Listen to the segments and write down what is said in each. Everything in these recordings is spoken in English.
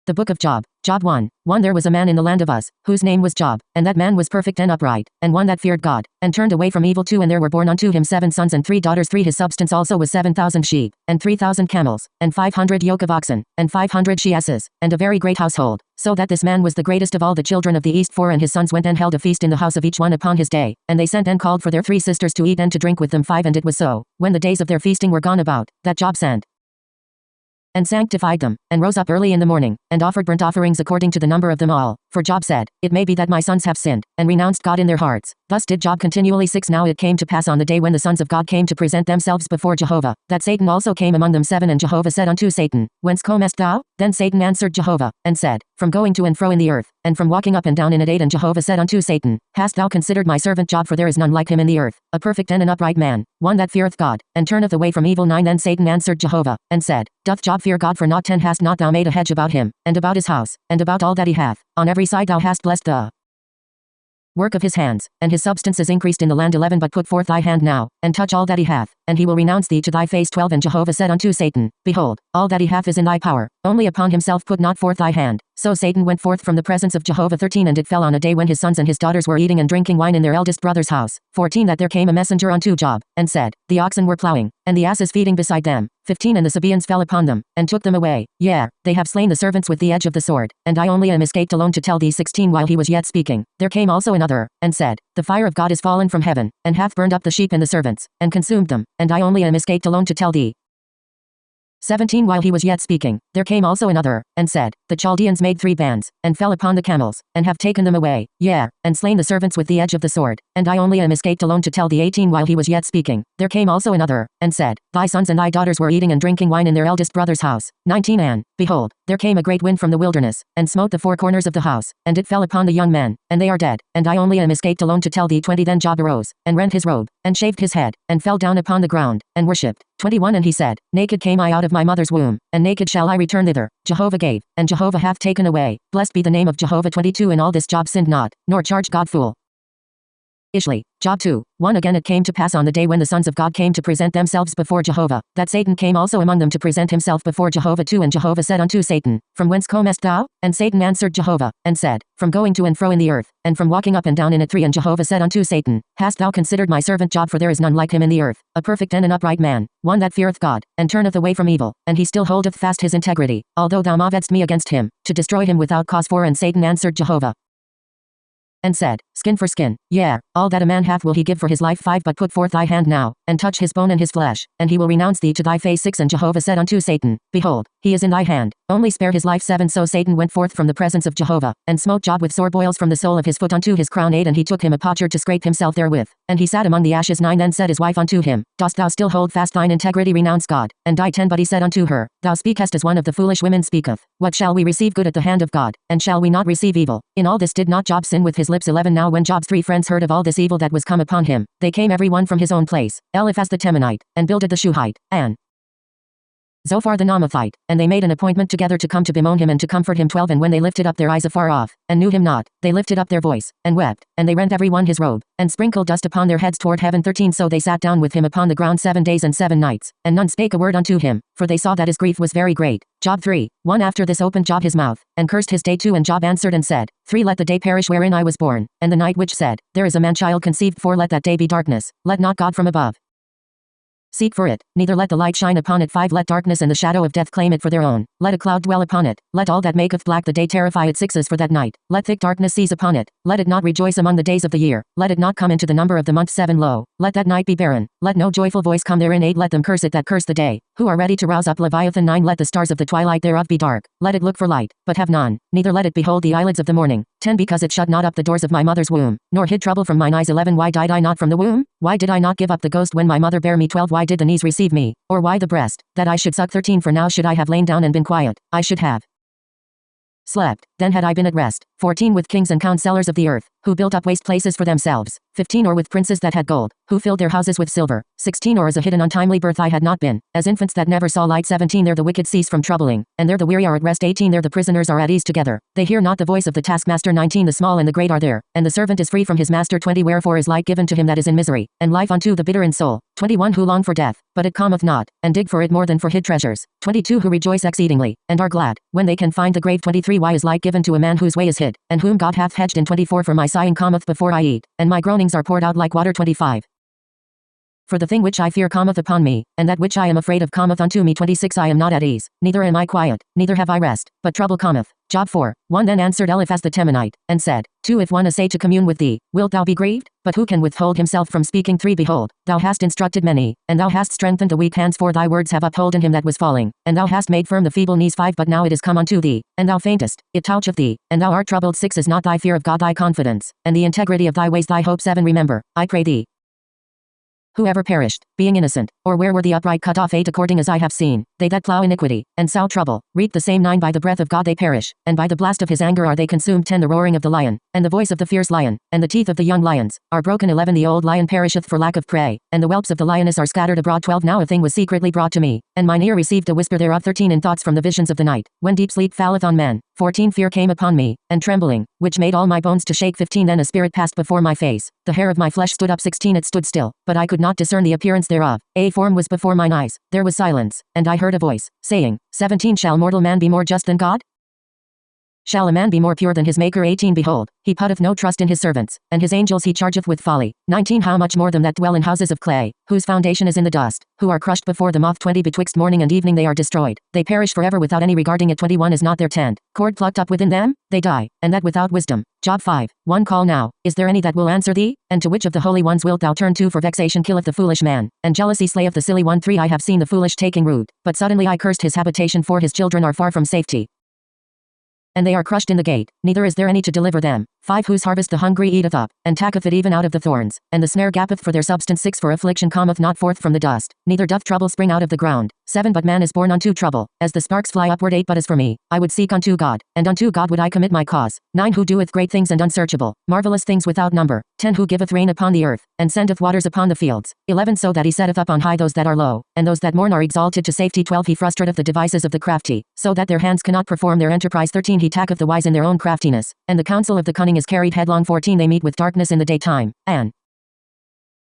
The Book of Job. Job 1. There was a man in the land of Uz, whose name was Job, and that man was perfect and upright, and one that feared God, and turned away from evil. 2 And there were born unto him 7 sons and 3 daughters. 3 His substance also was 7,000 sheep, and 3,000 camels, and 500 yoke of oxen, and 500 she-asses, and a very great household, so that this man was the greatest of all the children of the east. 4 And his sons went and held a feast in the house of each one upon his day, and they sent and called for their 3 sisters to eat and to drink with them. 5 And it was so, when the days of their feasting were gone about, that Job sent and sanctified them, and rose up early in the morning, and offered burnt offerings according to the number of them all. For Job said, It may be that my sons have sinned, and renounced God in their hearts. Thus did Job continually. 6 Now it came to pass on the day when the sons of God came to present themselves before Jehovah, that Satan also came among them. 7 And Jehovah said unto Satan, Whence comest thou? Then Satan answered Jehovah, and said, From going to and fro in the earth, and from walking up and down in it. 8 And Jehovah said unto Satan, Hast thou considered my servant Job? For there is none like him in the earth, a perfect and an upright man, one that feareth God, and turneth away from evil. 9 Then Satan answered Jehovah, and said, Doth Job fear God for naught? 10 Hast not thou made a hedge about him, and about his house, and about all that he hath? On every side thou hast blessed the work of his hands, and his substance is increased in the land. 11 But put forth thy hand now, and touch all that he hath, and he will renounce thee to thy face. 12 And Jehovah said unto Satan, Behold, all that he hath is in thy power, only upon himself put not forth thy hand. So Satan went forth from the presence of Jehovah. 13 And it fell on a day when his sons and his daughters were eating and drinking wine in their eldest brother's house. 14 That there came a messenger unto Job, and said, The oxen were plowing, and the asses feeding beside them. 15 And the Sabaeans fell upon them, and took them away. Yea, they have slain the servants with the edge of the sword, and I only am escaped alone to tell thee. 16 While he was yet speaking, there came also another, and said, The fire of God is fallen from heaven, and hath burned up the sheep and the servants, and consumed them, and I only am escaped alone to tell thee. 17 While he was yet speaking, there came also another, and said, The Chaldeans made 3 bands, and fell upon the camels, and have taken them away, yea, and slain the servants with the edge of the sword, and I only am escaped alone to tell thee. 18 While he was yet speaking, there came also another, and said, Thy sons and thy daughters were eating and drinking wine in their eldest brother's house. 19 And, behold, there came a great wind from the wilderness, and smote the 4 corners of the house, and it fell upon the young men, and they are dead, and I only am escaped alone to tell thee. 20 Then Job arose, and rent his robe, and shaved his head, and fell down upon the ground, and worshipped. 21 And he said, Naked came I out of my mother's womb, and naked shall I return thither. Jehovah gave, and Jehovah hath taken away. Blessed be the name of Jehovah. 22 In all this Job sinned not, nor charged God fool. Ishly. Job 2. Again it came to pass on the day when the sons of God came to present themselves before Jehovah, that Satan came also among them to present himself before Jehovah. 2 And Jehovah said unto Satan, From whence comest thou? And Satan answered Jehovah, and said, From going to and fro in the earth, and from walking up and down in it. 3 And Jehovah said unto Satan, Hast thou considered my servant Job? For there is none like him in the earth, a perfect and an upright man, one that feareth God, and turneth away from evil, and he still holdeth fast his integrity, although thou mavedst me against him, to destroy him without cause. 4 And Satan answered Jehovah, and said, Skin for skin, yea, all that a man hath will he give for his life. 5 But put forth thy hand now, and touch his bone and his flesh, and he will renounce thee to thy face. 6 And Jehovah said unto Satan, Behold, he is in thy hand, only spare his life. 7 So Satan went forth from the presence of Jehovah, and smote Job with sore boils from the sole of his foot unto his crown. 8 And he took him a potsherd to scrape himself therewith, and he sat among the ashes. 9 Then said his wife unto him, Dost thou still hold fast thine integrity? Renounce God, and die. 10 But he said unto her, Thou speakest as one of the foolish women speaketh. What shall we receive good at the hand of God, and shall we not receive evil? In all this did not Job sin with his lips. 11 Now when Job's 3 friends heard of all this evil that was come upon him, they came every one from his own place, Eliphaz the Temanite, and Bildad the Shuhite, and Zophar the Naamathite, and they made an appointment together to come to bemoan him and to comfort him. 12 And when they lifted up their eyes afar off, and knew him not, they lifted up their voice, and wept, and they rent every one his robe, and sprinkled dust upon their heads toward heaven. 13 So they sat down with him upon the ground 7 days and 7 nights, and none spake a word unto him, for they saw that his grief was very great. Job 3. After this opened Job his mouth, and cursed his day. 2 And Job answered and said, 3 Let the day perish wherein I was born, and the night which said, There is a man-child conceived. 4 Let that day be darkness, let not God from above seek for it, neither let the light shine upon it. 5 Let darkness and the shadow of death claim it for their own, let a cloud dwell upon it, let all that maketh black the day terrify it. 6 As for that night, let thick darkness seize upon it, let it not rejoice among the days of the year, let it not come into the number of the month. 7 Lo, let that night be barren, let no joyful voice come therein. 8 Let them curse it that curse the day, who are ready to rouse up Leviathan. 9 Let the stars of the twilight thereof be dark, let it look for light, but have none, neither let it behold the eyelids of the morning. 10 Because it shut not up the doors of my mother's womb, nor hid trouble from mine eyes. 11 Why died I not from the womb? Why did I not give up the ghost when my mother bare me? 12 Why did the knees receive me, or why the breast, that I should suck? 13 For now should I have lain down and been quiet, I should have slept, then had I been at rest. 14 With kings and counselors of the earth, who built up waste places for themselves. 15 or with princes that had gold, who filled their houses with silver. 16 or as a hidden untimely birth I had not been, as infants that never saw light. 17 there the wicked cease from troubling, and there the weary are at rest. 18 there the prisoners are at ease together, they hear not the voice of the taskmaster. 19 the small and the great are there, and the servant is free from his master. 20 wherefore is light given to him that is in misery, and life unto the bitter in soul. 21 who long for death, but it cometh not, and dig for it more than for hid treasures. 22 who rejoice exceedingly, and are glad, when they can find the grave. 23 why is light given to a man whose way is hid, and whom God hath hedged in. 24 for my sighing cometh before I eat, and my groanings are poured out like water. 25 for the thing which I fear cometh upon me, and that which I am afraid of cometh unto me. 26 I am not at ease, neither am I quiet, neither have I rest, but trouble cometh. Job 4. 1 Then answered Eliphaz the Temanite, and said, 2 If one essay to commune with thee, wilt thou be grieved? But who can withhold himself from speaking? 3 Behold, thou hast instructed many, and thou hast strengthened the weak hands, for thy words have upholden him that was falling, and thou hast made firm the feeble knees. 5 But now it is come unto thee, and thou faintest, it toucheth thee, and thou art troubled. 6 Is not thy fear of God thy confidence, and the integrity of thy ways thy hope? 7 Remember, I pray thee, whoever perished, being innocent, or where were the upright cut off? 8 According as I have seen, they that plow iniquity, and sow trouble, reap the same. 9 By the breath of God they perish, and by the blast of his anger are they consumed. 10 The roaring of the lion, and the voice of the fierce lion, and the teeth of the young lions, are broken. 11 The old lion perisheth for lack of prey, and the whelps of the lioness are scattered abroad. 12 Now a thing was secretly brought to me, and mine ear received a whisper thereof. 13 In thoughts from the visions of the night, when deep sleep falleth on men. 14 Fear came upon me, and trembling, which made all my bones to shake. 15 Then a spirit passed before my face, the hair of my flesh stood up. 16 It stood still, but I could not discern the appearance thereof. A form was before mine eyes, there was silence, and I heard a voice, saying, 17 Shall mortal man be more just than God? Shall a man be more pure than his Maker? 18 Behold, he putteth no trust in his servants, and his angels he chargeth with folly. 19 How much more them that dwell in houses of clay, whose foundation is in the dust, who are crushed before the moth. 20 Betwixt morning and evening they are destroyed, they perish forever without any regarding it. 21 Is not their tent, cord plucked up within them? They die, and that without wisdom. Job 5. 1 Call now, is there any that will answer thee? And to which of the holy ones wilt thou turn to? For vexation killeth the foolish man, and jealousy slayeth the silly one. 3 I have seen the foolish taking root, but suddenly I cursed his habitation, for his children are far from safety, and they are crushed in the gate, neither is there any to deliver them. 5 Whose harvest the hungry eateth up, and taketh it even out of the thorns, and the snare gapeth for their substance. 6 For affliction cometh not forth from the dust, neither doth trouble spring out of the ground. 7 But man is born unto trouble, as the sparks fly upward. 8 But as for me, I would seek unto God, and unto God would I commit my cause. 9 Who doeth great things and unsearchable, marvelous things without number. 10 Who giveth rain upon the earth, and sendeth waters upon the fields. 11 So that he setteth up on high those that are low, and those that mourn are exalted to safety. 12 He frustrateth the devices of the crafty, so that their hands cannot perform their enterprise. 13 He tacketh the wise in their own craftiness, and the counsel of the cunning is carried headlong. 14 They meet with darkness in the daytime, and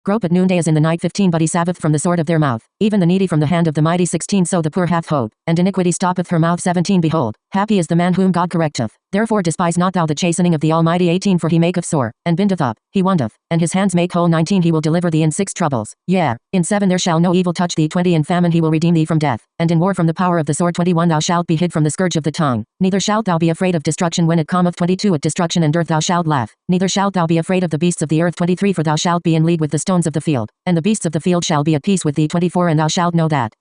grope at noonday as in the night. 15 But he saveth from the sword of their mouth, even the needy from the hand of the mighty. 16 So the poor hath hope, and iniquity stoppeth her mouth. 17 Behold, happy is the man whom God correcteth, therefore despise not thou the chastening of the Almighty. 18 For he maketh sore, and bindeth up, he wondeth, and his hands make whole. 19 He will deliver thee in 6 troubles, yea, in 7 there shall no evil touch thee. 20 In famine he will redeem thee from death, and in war from the power of the sword. 21 Thou shalt be hid from the scourge of the tongue, neither shalt thou be afraid of destruction when it cometh. 22 At destruction and dearth thou shalt laugh, neither shalt thou be afraid of the beasts of the earth. 23 For thou shalt be in league with the stones of the field, and the beasts of the field shall be at peace with thee. 24 And thou shalt know that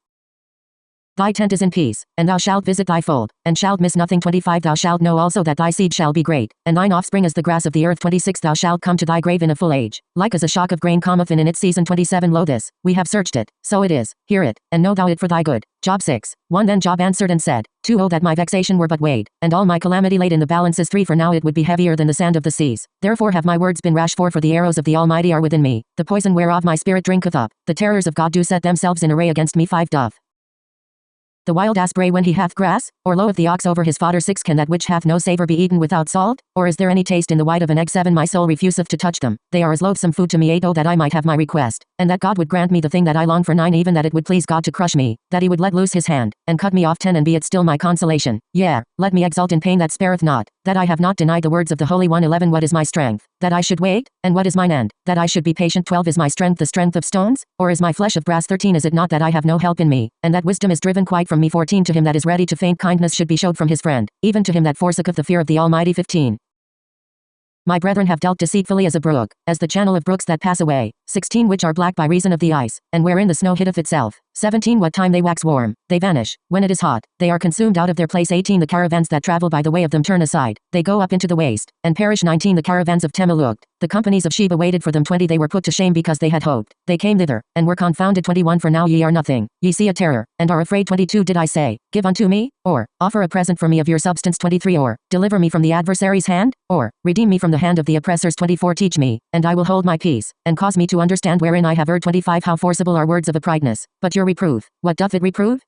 thy tent is in peace, and thou shalt visit thy fold, and shalt miss nothing. 25 Thou shalt know also that thy seed shall be great, and thine offspring as the grass of the earth. 26 Thou shalt come to thy grave in a full age, like as a shock of grain cometh in its season. 27 Lo this, we have searched it, so it is, hear it, and know thou it for thy good. Job 6. 1 Then Job answered and said, 2 Oh that my vexation were but weighed, and all my calamity laid in the balances. 3 For now it would be heavier than the sand of the seas, therefore have my words been rash. 4 For the arrows of the Almighty are within me, the poison whereof my spirit drinketh up, the terrors of God do set themselves in array against me. 5 Doth the wild ass bray when he hath grass? Or loweth the ox over his fodder? 6 Can that which hath no savour be eaten without salt? Or is there any taste in the white of an egg? 7 My soul refuseth to touch them, they are as loathsome food to me. 8 Oh that I might have my request, and that God would grant me the thing that I long for. 9 Even that it would please God to crush me, that he would let loose his hand, and cut me off. 10 And be it still my consolation, yea, let me exult in pain that spareth not, that I have not denied the words of the Holy One. 11 What is my strength? That I should wait? And what is mine end? That I should be patient. 12 Is my strength the strength of stones? Or is my flesh of brass? 13 Is it not that I have no help in me, and that wisdom is driven quite from me? 14 To him that is ready to faint kindness should be showed from his friend, even to him that forsaketh the fear of the Almighty. 15 My brethren have dealt deceitfully as a brook, as the channel of brooks that pass away. 16 Which are black by reason of the ice, and wherein the snow hiddeth itself. 17 What time they wax warm, they vanish. When it is hot, they are consumed out of their place. 18 The caravans that travel by the way of them turn aside, they go up into the waste, and perish. 19 The caravans of Tema looked, the companies of Sheba waited for them. 20 They were put to shame because they had hoped, they came thither, and were confounded. 21 For now ye are nothing, ye see a terror, and are afraid. 22 Did I say, give unto me, or, offer a present for me of your substance? 23 Or, deliver me from the adversary's hand, or, redeem me from the hand of the oppressors? 24 Teach me, and I will hold my peace, and cause me to understand wherein I have erred. 25 How forcible are words of uprightness, but your reproof, what doth it reprove?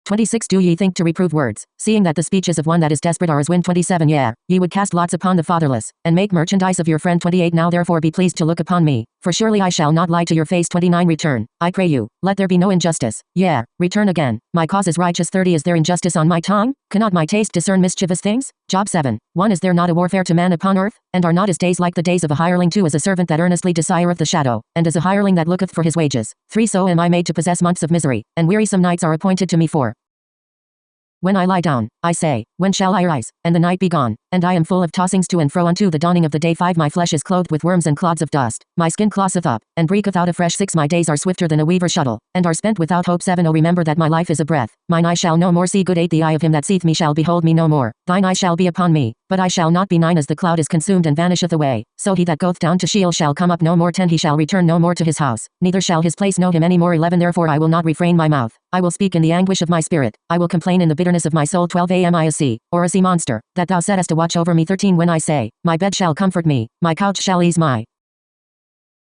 26 Do ye think to reprove words, seeing that the speeches of one that is desperate are as wind? 27 Yea, ye would cast lots upon the fatherless, and make merchandise of your friend. 28 Now therefore be pleased to look upon me, for surely I shall not lie to your face. 29 Return, I pray you, let there be no injustice, yea, return again, my cause is righteous. 30 Is there injustice on my tongue? Cannot my taste discern mischievous things? Job 7 1 Is there not a warfare to man upon earth? And are not his days like the days of a hireling? 2 As a servant that earnestly desireth the shadow, and as a hireling that looketh for his wages. 3 So am I made to possess months of misery, and wearisome nights are appointed to me. 4 When I lie down, I say, when shall I rise, and the night be gone? And I am full of tossings to and fro unto the dawning of the day. 5 My flesh is clothed with worms and clods of dust, my skin closseth up, and breaketh out afresh. 6 My days are swifter than a weaver's shuttle, and are spent without hope. 7 Oh remember that my life is a breath, mine eye shall no more see good. 8 The eye of him that seeth me shall behold me no more, thine eye shall be upon me, but I shall not be. 9 As the cloud is consumed and vanisheth away, so he that goeth down to Sheol shall come up no more. 10 He shall return no more to his house, neither shall his place know him any more. 11 Therefore I will not refrain my mouth, I will speak in the anguish of my spirit, I will complain in the bitterness of my soul. 12 Am I a sea, or a sea monster, that thou settest a watch over me? 13 When I say, my bed shall comfort me, my couch shall ease my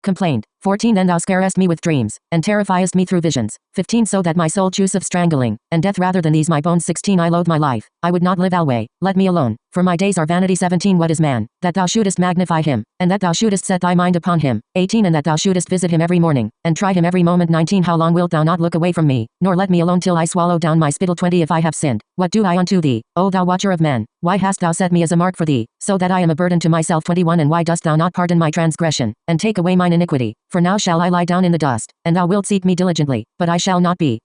complaint. 14 Then thou scarest me with dreams, and terrifiest me through visions. 15 So that my soul chooseth strangling, and death rather than these my bones. 16 I loathe my life, I would not live alway, let me alone, for my days are vanity. 17 What is man, that thou shouldest magnify him, and that thou shouldest set thy mind upon him? 18 And that thou shouldest visit him every morning, and try him every moment. 19 How long wilt thou not look away from me, nor let me alone till I swallow down my spittle? 20 If I have sinned, what do I unto thee, O thou watcher of men? Why hast thou set me as a mark for thee, so that I am a burden to myself? 21 And why dost thou not pardon my transgression, and take away mine iniquity? For now shall I lie down in the dust, and thou wilt seek me diligently, but I shall not be.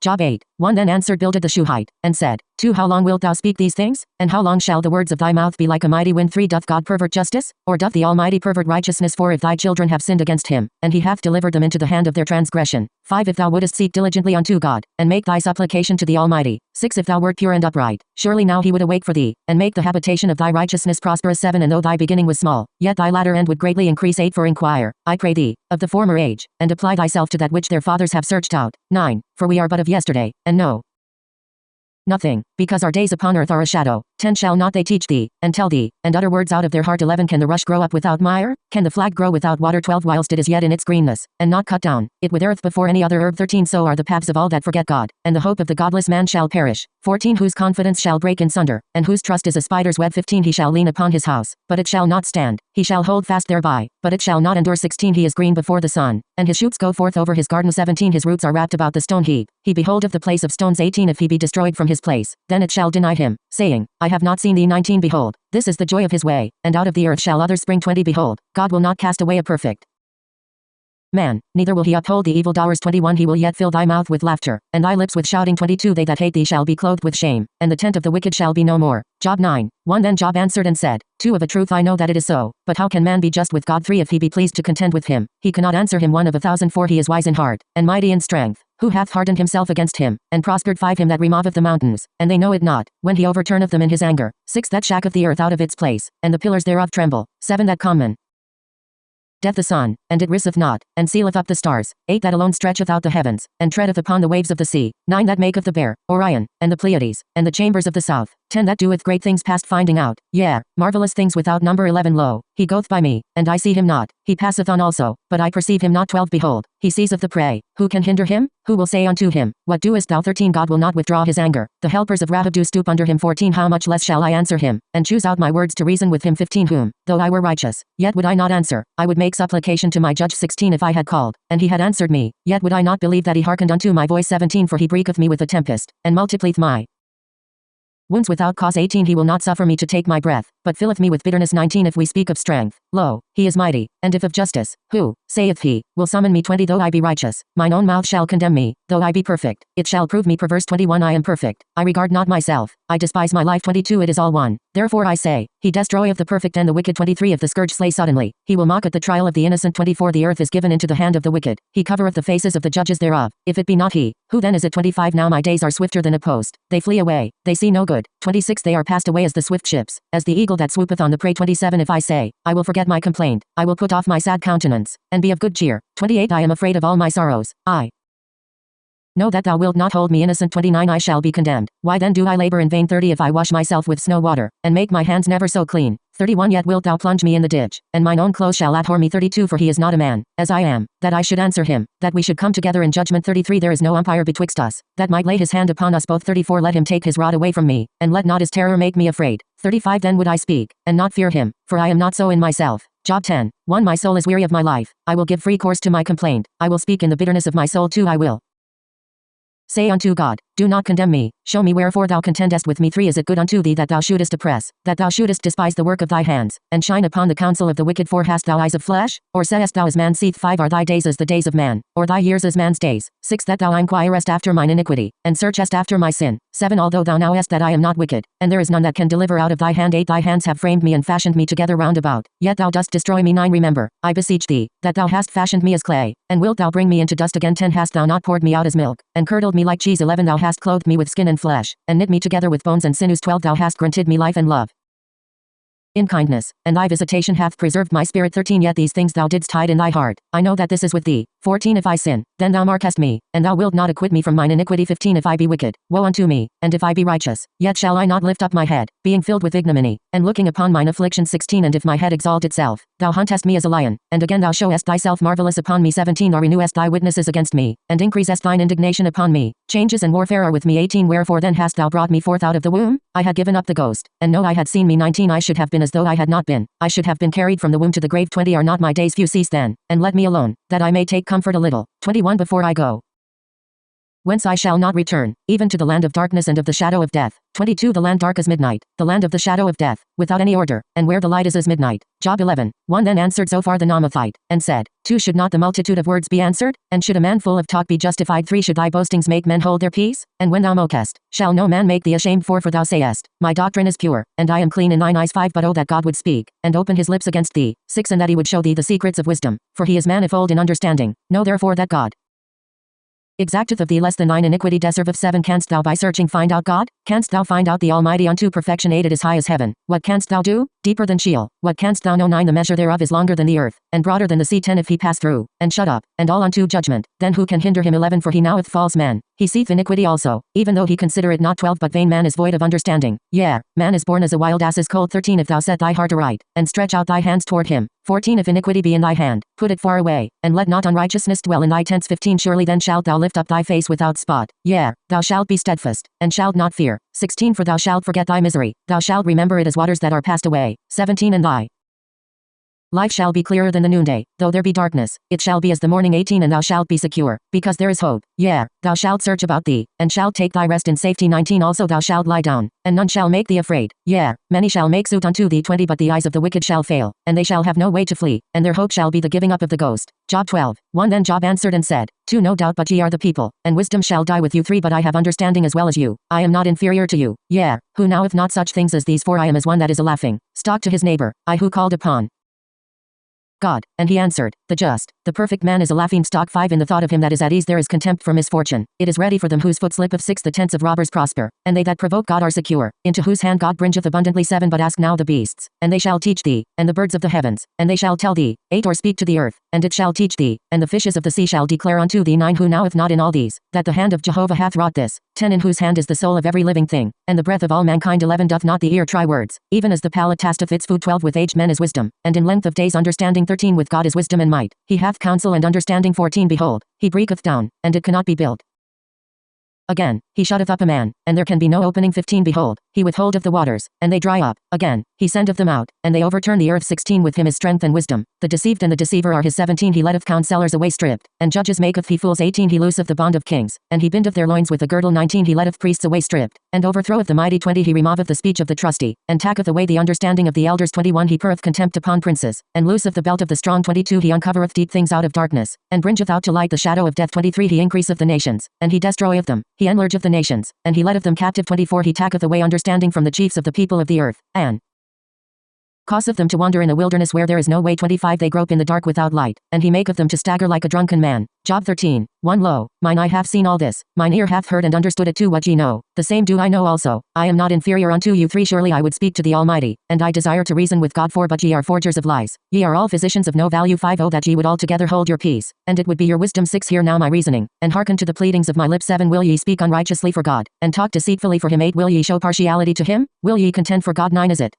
Job 8 1 Then answered Bildad the Shuhite, and said, 2 How long wilt thou speak these things? And how long shall the words of thy mouth be like a mighty wind? 3 Doth God pervert justice, or doth the Almighty pervert righteousness? 4 If thy children have sinned against him, and he hath delivered them into the hand of their transgression. 5 If thou wouldest seek diligently unto God, and make thy supplication to the Almighty. 6 If thou wert pure and upright, surely now he would awake for thee, and make the habitation of thy righteousness prosperous. 7 And though thy beginning was small, yet thy latter end would greatly increase. 8 For inquire, I pray thee, of the former age, and apply thyself to that which their fathers have searched out. 9 For we are but of yesterday, and know nothing, because our days upon earth are a shadow. 10 Shall not they teach thee, and tell thee, and utter words out of their heart? 11 Can the rush grow up without mire? Can the flag grow without water? 12 Whilst it is yet in its greenness, and not cut down, it withereth before any other herb. 13 So are the paths of all that forget God, and the hope of the godless man shall perish. 14 Whose confidence shall break in sunder, and whose trust is a spider's web. 15 He shall lean upon his house, but it shall not stand, he shall hold fast thereby, but it shall not endure. 16 He is green before the sun, and his shoots go forth over his garden. 17 His roots are wrapped about the stone heap, he beholdeth the place of stones. 18 If he be destroyed from his place, then it shall deny him, saying, I have not seen thee. 19 Behold, this is the joy of his way, and out of the earth shall others spring. 20 Behold, God will not cast away a perfect man, neither will he uphold the evildoers. 21 He will yet fill thy mouth with laughter, and thy lips with shouting. 22 They that hate thee shall be clothed with shame, and the tent of the wicked shall be no more. Job 9 1 Then Job answered and said, 2 Of a truth I know that it is so, but how can man be just with God? 3 If he be pleased to contend with him, he cannot answer him. 1 of 1,000 For he is wise in heart, and mighty in strength, who hath hardened himself against him, and prospered. 5 Him that removeth the mountains, and they know it not, when he overturneth them in his anger. 6 That shacketh the earth out of its place, and the pillars thereof tremble. 7 That common death the sun, and it riseth not, and sealeth up the stars. 8 That alone stretcheth out the heavens, and treadeth upon the waves of the sea. 9 That maketh the bear, Orion, and the Pleiades, and the chambers of the south. 10 That doeth great things past finding out, yea, marvelous things without number. 11 Lo, he goeth by me, and I see him not, he passeth on also, but I perceive him not. 12 Behold, he seizeth the prey, who can hinder him? Who will say unto him, what doest thou? 13 God will not withdraw his anger, the helpers of Rahab do stoop under him. 14 How much less shall I answer him, and choose out my words to reason with him? 15 Whom, though I were righteous, yet would I not answer, I would make supplication to my judge. 16 If I had called, and he had answered me, yet would I not believe that he hearkened unto my voice. 17 For he breaketh me with a tempest, and multiplieth my wounds without cause. 18 He will not suffer me to take my breath, but filleth me with bitterness. 19 If we speak of strength, lo, he is mighty, and if of justice, who, saith he, will summon me? 20 Though I be righteous, mine own mouth shall condemn me, though I be perfect, it shall prove me perverse. 21 I am perfect, I regard not myself, I despise my life. 22 It is all one, Therefore I say, he destroyeth the perfect and the wicked. 23 If the scourge slay suddenly, he will mock at the trial of the innocent. 24 The earth is given into the hand of the wicked, he covereth the faces of the judges thereof. If it be not he, who then is it? 25 Now my days are swifter than a post, they flee away, they see no good. 26 They are passed away as the swift ships, as the eagle that swoopeth on the prey. 27 If I say, I will forget my complaint, I will put off my sad countenance, and be of good cheer. 28 I am afraid of all my sorrows, I know that thou wilt not hold me innocent. 29 I shall be condemned, why then do I labor in vain? 30 If I wash myself with snow water, and make my hands never so clean. 31 Yet wilt thou plunge me in the ditch, and mine own clothes shall abhor me. 32 For he is not a man, as I am, that I should answer him, that we should come together in judgment. 33 There is no umpire betwixt us, that might lay his hand upon us both. 34 Let him take his rod away from me, and let not his terror make me afraid. 35 Then would I speak, and not fear him, for I am not so in myself. Job 10. 1 My soul is weary of my life, I will give free course to my complaint, I will speak in the bitterness of my soul. 2 I will say unto God, do not condemn me, show me wherefore thou contendest with me. 3 Is it good unto thee that thou shouldest oppress, that thou shouldest despise the work of thy hands, and shine upon the counsel of the wicked? 4 Hast thou eyes of flesh, or sayest thou as man seeth? 5 Are thy days as the days of man, or thy years as man's days? 6 That thou inquirest after mine iniquity, and searchest after my sin. 7 Although thou knowest that I am not wicked, and there is none that can deliver out of thy hand. 8 Thy hands have framed me and fashioned me together round about, yet thou dost destroy me. 9 Remember, I beseech thee, that thou hast fashioned me as clay, and wilt thou bring me into dust again? 10 Hast thou not poured me out as milk, and curdled me like cheese? 11 Thou hast clothed me with skin and flesh, and knit me together with bones and sinews. 12 Thou hast granted me life and love in kindness, and thy visitation hath preserved my spirit. 13 Yet these things thou didst hide in thy heart, I know that this is with thee. 14 If I sin, then thou markest me, and thou wilt not acquit me from mine iniquity. 15 If I be wicked, woe unto me, and if I be righteous, yet shall I not lift up my head, being filled with ignominy, and looking upon mine affliction. 16 And if my head exalt itself, thou huntest me as a lion, and again thou showest thyself marvelous upon me. 17 Thou renewest thy witnesses against me, and increasest thine indignation upon me. Changes and warfare are with me. 18 Wherefore then hast thou brought me forth out of the womb? I had given up the ghost, and no I had seen me. 19 I should have been as though I had not been, I should have been carried from the womb to the grave. 20 Are not my days few? Cease then, and let me alone, that I may take comfort a little. 21 Before I go, whence I shall not return, even to the land of darkness and of the shadow of death. 22 The land dark as midnight, the land of the shadow of death, without any order, and where the light is as midnight. Job 11. 1 Then answered Zophar the Naamathite, and said, 2 Should not the multitude of words be answered? And should a man full of talk be justified? 3 Should thy boastings make men hold their peace? And when thou mokest, shall no man make thee ashamed? 4 For thou sayest, my doctrine is pure, and I am clean in thine eyes. 5 But oh that God would speak, and open his lips against thee. 6 And that he would show thee the secrets of wisdom, for he is manifold in understanding. Know therefore that God exacteth of thee less than thine iniquity. Deserve of 7 Canst thou by searching find out God? Canst thou find out the Almighty? Unto perfection aided as high as heaven. What canst thou do? Deeper than Sheol. What canst thou know? 9 The measure thereof is longer than the earth, and broader than the sea. 10 If he pass through, and shut up, and all unto judgment, then who can hinder him? 11 For he knoweth false men, he seeth iniquity also, even though he consider it not. 12 But vain man is void of understanding, yea, man is born as a wild ass is cold. 13 If thou set thy heart aright, and stretch out thy hands toward him. 14 If iniquity be in thy hand, put it far away, and let not unrighteousness dwell in thy tents. 15 Surely then shalt thou lift up thy face without spot, yea, thou shalt be steadfast, and shalt not fear. 16 For thou shalt forget thy misery, thou shalt remember it as waters that are passed away. 17 And thy life shall be clearer than the noonday, though there be darkness, it shall be as the morning. 18 And thou shalt be secure, because there is hope, yea, thou shalt search about thee, and shalt take thy rest in safety. 19 Also thou shalt lie down, and none shall make thee afraid, yea, many shall make suit unto thee. 20 But the eyes of the wicked shall fail, and they shall have no way to flee, and their hope shall be the giving up of the ghost. Job 12. 1 Then Job answered and said, 2 No doubt but ye are the people, and wisdom shall die with you. 3 But I have understanding as well as you, I am not inferior to you, yea, who knoweth not such things as these? 4 I am as one that is a laughing stock to his neighbor, I who called upon God, and he answered, the just, the perfect man is a laughing stock. 5 In the thought of him that is at ease there is contempt for misfortune, it is ready for them whose foot slippeth. 6 The tents of robbers prosper, and they that provoke God are secure, into whose hand God bringeth abundantly. 7 But ask now the beasts, and they shall teach thee, and the birds of the heavens, and they shall tell thee. 8 Or speak to the earth, and it shall teach thee, and the fishes of the sea shall declare unto thee. 9 Who knoweth not in all these, that the hand of Jehovah hath wrought this? 10 In whose hand is the soul of every living thing, and the breath of all mankind? 11 Doth not the ear try words, even as the palate tasteth its food? 12 With aged men is wisdom, and in length of days understanding. 13 With God is wisdom and might, he hath counsel and understanding. 14 Behold, he breaketh down, and it cannot be built again, he shutteth up a man, and there can be no opening. 15 Behold, he withholdeth the waters, and they dry up, again, he sendeth them out, and they overturn the earth. 16 With him is strength and wisdom, The deceived and the deceiver are his. 17 He letteth counselors away stripped, and judges maketh he fools. 18 He looseth the bond of kings, and he bindeth their loins with a girdle. 19 He letteth priests away stripped, and overthroweth the mighty. 20 He removeth the speech of the trusty, and taketh away the understanding of the elders. 21 He poureth contempt upon princes, and looseth the belt of the strong. 22 He uncovereth deep things out of darkness, and bringeth out to light the shadow of death. 23 He increaseth the nations, and he destroyeth them. He enlargeth the nations, and he letteth them captive. 24 He taketh away understanding from the chiefs of the people of the earth, and causeth them to wander in a wilderness where there is no way. 25 They grope in the dark without light, and he maketh them to stagger like a drunken man. Job 13. 1 Lo, mine eye hath seen all this, mine ear hath heard and understood it too. What ye know, the same do I know also. I am not inferior unto you. 3 Surely I would speak to the Almighty, and I desire to reason with God. 4 But ye are forgers of lies, ye are all physicians of no value. 5 Oh that ye would altogether hold your peace, and it would be your wisdom. 6 Hear now my reasoning, and hearken to the pleadings of my lips. 7 Will ye speak unrighteously for God, and talk deceitfully for him? 8 Will ye show partiality to him? Will ye contend for God? 9 Is it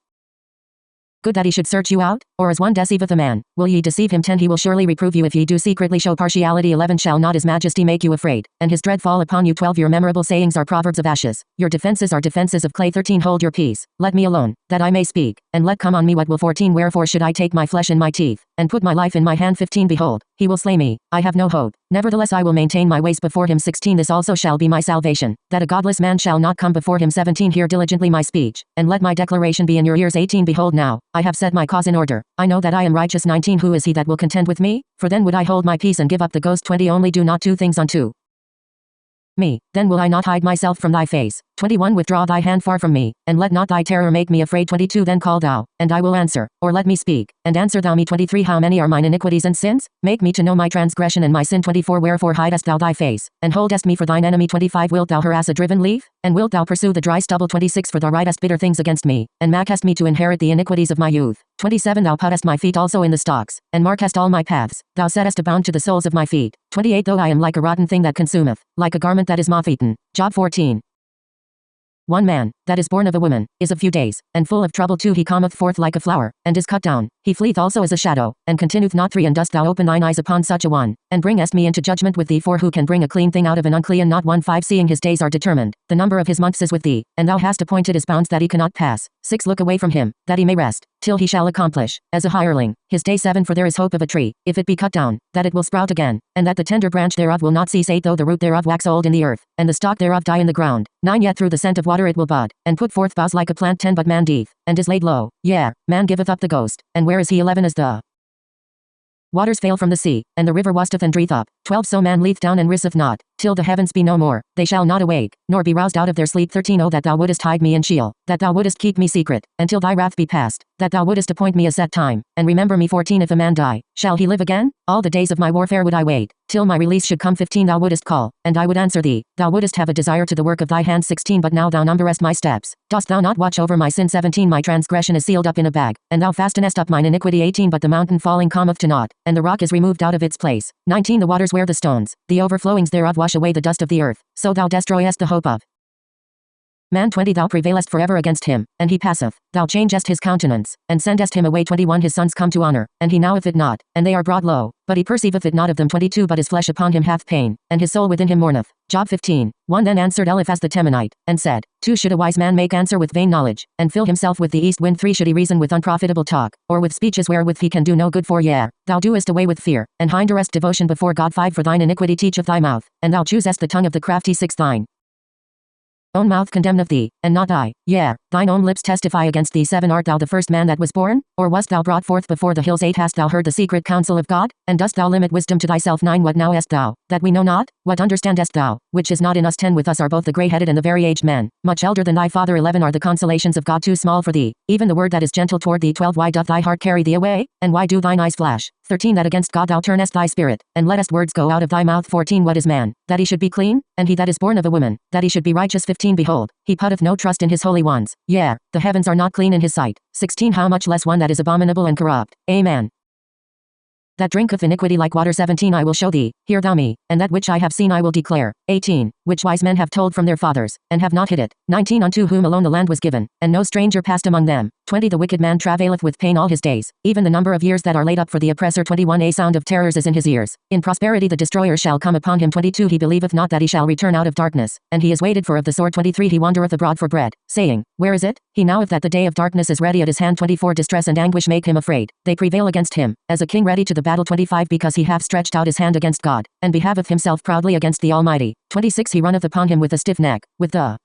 good that he should search you out, or as one deceiveth a man, will ye deceive him? 10 He will surely reprove you if ye do secretly show partiality. 11 Shall not his majesty make you afraid, and his dread fall upon you? 12 Your memorable sayings are proverbs of ashes, your defenses are defenses of clay. 13 Hold your peace, let me alone, that I may speak, and let come on me what will. 14 Wherefore should I take my flesh in my teeth, and put my life in my hand? 15 Behold, he will slay me, I have no hope, nevertheless I will maintain my ways before him. 16 This also shall be my salvation, that a godless man shall not come before him. 17 Hear diligently my speech, and let my declaration be in your ears. 18 Behold now, I have set my cause in order, I know that I am righteous. 19 Who is he that will contend with me? For then would I hold my peace and give up the ghost. 20 Only do not two things unto me, then will I not hide myself from thy face. 21 Withdraw thy hand far from me, and let not thy terror make me afraid. 22 Then call thou, and I will answer, or let me speak, and answer thou me. 23 How many are mine iniquities and sins? Make me to know my transgression and my sin. 24 Wherefore hidest thou thy face, and holdest me for thine enemy? 25 Wilt thou harass a driven leaf, and wilt thou pursue the dry stubble? 26 For thou writest bitter things against me, and makest me to inherit the iniquities of my youth. 27 Thou puttest my feet also in the stocks, and markest all my paths, thou settest a bound to the soles of my feet. 28 Though I am like a rotten thing that consumeth, like a garment that is moth-eaten. Job 14. One man, that is born of a woman, is of few days, and full of trouble. 2 He cometh forth like a flower, and is cut down, he fleeth also as a shadow, and continueth not. 3 And dost thou open thine eyes upon such a one, and bringest me into judgment with thee? For who can bring a clean thing out of an unclean knot? 1 5 Seeing his days are determined, the number of his months is with thee, and thou hast appointed his bounds that he cannot pass. 6 Look away from him, that he may rest, till he shall accomplish, as a hireling, his day. 7 For there is hope of a tree, if it be cut down, that it will sprout again, and that the tender branch thereof will not cease. 8 Though the root thereof wax old in the earth, and the stalk thereof die in the ground. 9 Yet through the scent of water it will bud, and put forth boughs like a plant. 10 But man dieth, and is laid low, yea, man giveth up the ghost, and where is he? 11 As the waters fail from the sea, and the river wasteth and drieth up. 12 So man leeth down and riseth not, till the heavens be no more, they shall not awake, nor be roused out of their sleep. 13 Oh that thou wouldest hide me in Sheol, that thou wouldest keep me secret, until thy wrath be past, that thou wouldest appoint me a set time, and remember me. 14 If a man die, shall he live again? All the days of my warfare would I wait, till my release should come. 15 Thou wouldest call, and I would answer thee, thou wouldest have a desire to the work of thy hands. 16 But now thou numberest my steps, dost thou not watch over my sin? 17 My transgression is sealed up in a bag, and thou fastenest up mine iniquity. 18 But the mountain falling cometh to naught, and the rock is removed out of its place. 19 The waters wear the stones, the overflowings thereof wash away the dust of the earth, so thou destroyest the hope of man. 20 Thou prevailest forever against him, and he passeth, thou changest his countenance, and sendest him away. 21 His sons come to honor, and he knoweth it not, and they are brought low, but he perceiveth it not of them. 22 But his flesh upon him hath pain, and his soul within him mourneth. Job 15. 1 Then answered Eliphaz the Temanite, and said, 2 Should a wise man make answer with vain knowledge, and fill himself with the east wind? 3 Should he reason with unprofitable talk, or with speeches wherewith he can do no good? 4 Yea, thou doest away with fear, and hinderest devotion before God. 5 For thine iniquity teacheth thy mouth, and thou choosest the tongue of the crafty. 6 Thine own mouth condemneth thee, and not I, yea, thine own lips testify against thee. 7 Art thou the first man that was born, or wast thou brought forth before the hills? 8 Hast thou heard the secret counsel of God, and dost thou limit wisdom to thyself? 9 What knowest thou, that we know not? What understandest thou, which is not in us? 10 With us are both the grey-headed and the very aged men, much elder than thy father. 11 Are the consolations of God too small for thee, even the word that is gentle toward thee? 12 Why doth thy heart carry thee away, and why do thine eyes flash? 13 That against God thou turnest thy spirit, and lettest words go out of thy mouth. 14 What is man, that he should be clean, and he that is born of a woman, that he should be righteous? 15 Behold, he putteth no trust in his holy ones, yea, the heavens are not clean in his sight. 16 How much less one that is abominable and corrupt? Amen. That drinketh iniquity like water. 17 I will show thee, hear thou me, and that which I have seen I will declare. 18 Which wise men have told from their fathers, and have not hid it. 19 Unto whom alone the land was given, and no stranger passed among them. 20 The wicked man travaileth with pain all his days, even the number of years that are laid up for the oppressor. 21 A sound of terrors is in his ears. In prosperity the destroyer shall come upon him. 22 He believeth not that he shall return out of darkness, and he is waited for of the sword. 23 He wandereth abroad for bread, saying, Where is it? He knoweth that the day of darkness is ready at his hand. 24 Distress and anguish make him afraid, they prevail against him, as a king ready to the battle. 25 Because he hath stretched out his hand against God, and behaveth himself proudly against the Almighty. 26 He runneth upon him with a stiff neck, with the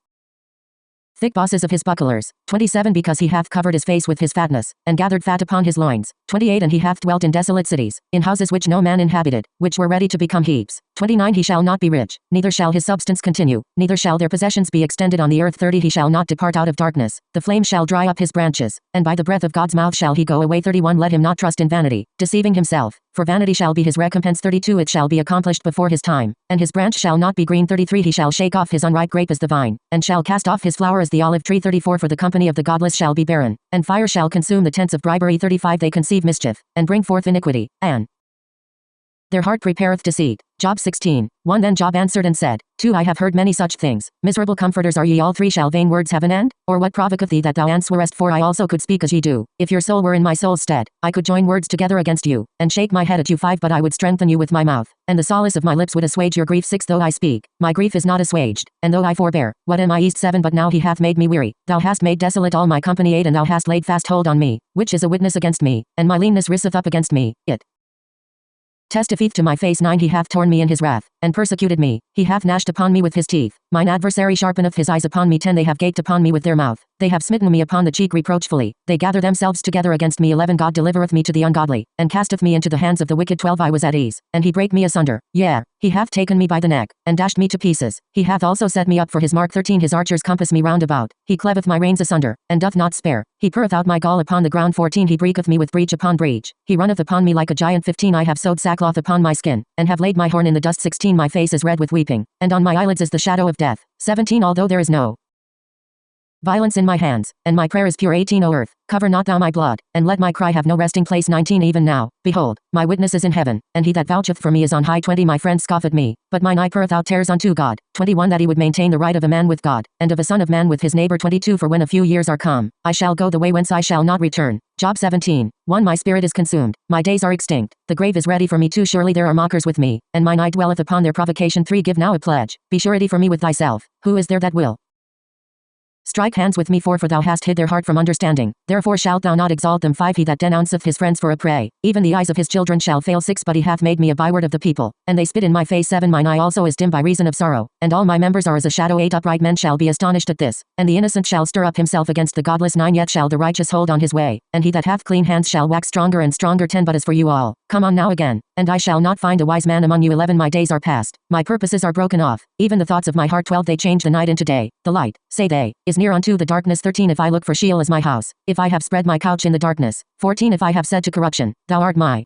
thick bosses of his bucklers. 27 Because he hath covered his face with his fatness, and gathered fat upon his loins. 28 And he hath dwelt in desolate cities, in houses which no man inhabited, which were ready to become heaps. 29 He shall not be rich, neither shall his substance continue, neither shall their possessions be extended on the earth. 30 He shall not depart out of darkness, the flame shall dry up his branches, and by the breath of God's mouth shall he go away. 31 Let him not trust in vanity, deceiving himself, for vanity shall be his recompense. 32 It shall be accomplished before his time, and his branch shall not be green. 33 He shall shake off his unripe grape as the vine, and shall cast off his flower as the olive tree. 34 For the company of the godless shall be barren, and fire shall consume the tents of bribery. 35 They conceive mischief, and bring forth iniquity, and their heart prepareth deceit. Job 16 1 Then Job answered and said, 2 I have heard many such things. Miserable comforters are ye all three. Shall vain words have an end? Or what provoketh thee that thou answerest? For I also could speak as ye do. If your soul were in my soul's stead, I could join words together against you, and shake my head at you. 5 But I would strengthen you with my mouth, and the solace of my lips would assuage your grief. 6 Though I speak, my grief is not assuaged, and though I forbear, what am I? East 7 But now he hath made me weary. Thou hast made desolate all my company. 8 And thou hast laid fast hold on me, which is a witness against me, and my leanness riseth up against me. It testifieth to my face. 9 He hath torn me in his wrath, and persecuted me. He hath gnashed upon me with his teeth. Mine adversary sharpeneth his eyes upon me. 10 They have gaped upon me with their mouth. They have smitten me upon the cheek reproachfully. They gather themselves together against me. 11 God delivereth me to the ungodly, and casteth me into the hands of the wicked. 12 I was at ease, and he brake me asunder. Yea, he hath taken me by the neck, and dashed me to pieces. He hath also set me up for his mark. 13 His archers compass me round about. He cleveth my reins asunder, and doth not spare. He poureth out my gall upon the ground. 14 He breaketh me with breach upon breach. He runneth upon me like a giant. 15 I have sewed sackcloth upon my skin, and have laid my horn in the dust. 16 My face is red with weeping, and on my eyelids is the shadow of death. 17 Although there is no violence in my hands, and my prayer is pure. 18 O earth, cover not thou my blood, and let my cry have no resting place. 19 Even now, behold, my witness is in heaven, and he that voucheth for me is on high. 20 My friend scoff at me, but mine eye poureth out tears unto God. 21 That he would maintain the right of a man with God, and of a son of man with his neighbor. 22 For when a few years are come, I shall go the way whence I shall not return. Job 17 1 My spirit is consumed, my days are extinct, the grave is ready for me. 2 Surely there are mockers with me, and mine eye dwelleth upon their provocation. 3 Give now a pledge, be surety for me with thyself. Who is there that will strike hands with me? 4 For thou hast hid their heart from understanding, therefore shalt thou not exalt them. 5 He that denounceth his friends for a prey, even the eyes of his children shall fail. 6 But he hath made me a byword of the people, and they spit in my face. 7 Mine eye also is dim by reason of sorrow, and all my members are as a shadow. 8 Upright men shall be astonished at this, and the innocent shall stir up himself against the godless. 9 Yet shall the righteous hold on his way, and he that hath clean hands shall wax stronger and stronger. 10 But as for you all, come on now again, and I shall not find a wise man among you. 11 My days are past, my purposes are broken off, even the thoughts of my heart. 12 They change the night into day, the light, say they, is near unto the darkness. 13 If I look for Sheol as my house, if I have spread my couch in the darkness. 14 If I have said to corruption, thou art my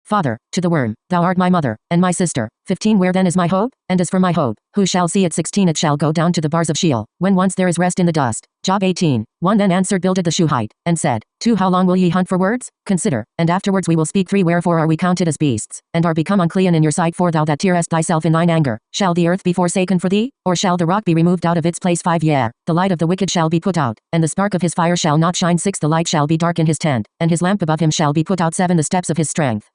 father, to the worm, thou art my mother, and my sister. 15 Where then is my hope? And as for my hope, who shall see it? 16 It shall go down to the bars of Sheol, when once there is rest in the dust. Job 18 1 Then answered Bildad the Shuhite, and said, 2 How long will ye hunt for words? Consider, and afterwards we will speak. 3 Wherefore are we counted as beasts, and are become unclean in your sight? 4 Thou that tearest thyself in thine anger, shall the earth be forsaken for thee? Or shall the rock be removed out of its place? 5 Yea, the light of the wicked shall be put out, and the spark of his fire shall not shine. 6 The light shall be dark in his tent, and his lamp above him shall be put out. 7 The steps of his strength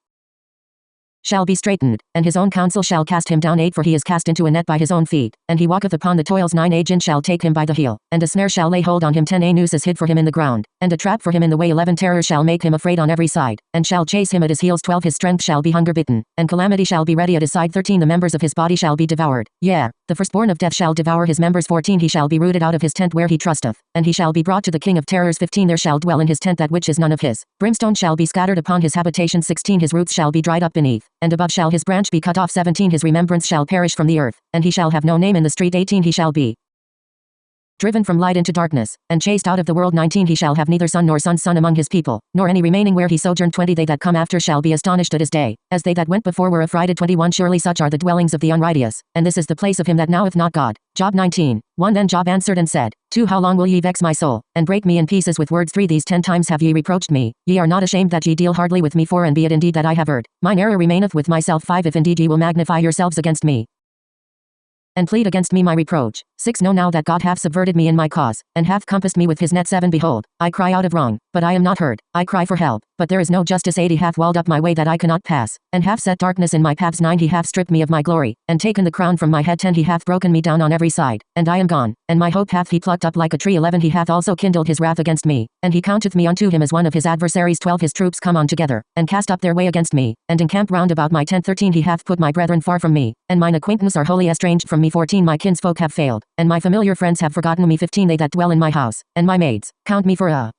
shall be straitened, and his own counsel shall cast him down. 8 For he is cast into a net by his own feet, and he walketh upon the toils. 9 A gin shall take him by the heel, and a snare shall lay hold on him. 10 A noose is hid for him in the ground, and a trap for him in the way. 11 Terror shall make him afraid on every side, and shall chase him at his heels. 12 His strength shall be hunger bitten, and calamity shall be ready at his side. 13 The members of his body shall be devoured, yea, the firstborn of death shall devour his members. 14 He shall be rooted out of his tent where he trusteth, and he shall be brought to the king of terrors. 15 There shall dwell in his tent that which is none of his. Brimstone shall be scattered upon his habitation. 16 His roots shall be dried up beneath, and above shall his branch be cut off. 17 His remembrance shall perish from the earth, and he shall have no name in the street. 18 He shall be driven from light into darkness, and chased out of the world. 19 He shall have neither son nor son's son among his people, nor any remaining where he sojourned. 20 They that come after shall be astonished at his day, as they that went before were affrighted. 21 Surely such are the dwellings of the unrighteous, and this is the place of him that knoweth not God. Job 19. 1 Then Job answered and said, 2 How long will ye vex my soul, and break me in pieces with words? 3 These 10 times have ye reproached me, ye are not ashamed that ye deal hardly with me. 4 And be it indeed that I have erred, mine error remaineth with myself. 5 If indeed ye will magnify yourselves against me, and plead against me my reproach. 6 Know now that God hath subverted me in my cause, and hath compassed me with his net. 7 Behold, I cry out of wrong, but I am not heard. I cry for help, but there is no justice. 8 He hath walled up my way that I cannot pass, and hath set darkness in my paths. 9 He hath stripped me of my glory, and taken the crown from my head. 10 He hath broken me down on every side, and I am gone, and my hope hath he plucked up like a tree. 11 He hath also kindled his wrath against me, and he counteth me unto him as one of his adversaries. 12 His troops come on together, and cast up their way against me, and encamp round about my tent. 13 He hath put my brethren far from me, and mine acquaintance are wholly estranged from me. 14 My kinsfolk have failed, and my familiar friends have forgotten me. 15 They that dwell in my house, and my maids, count me for a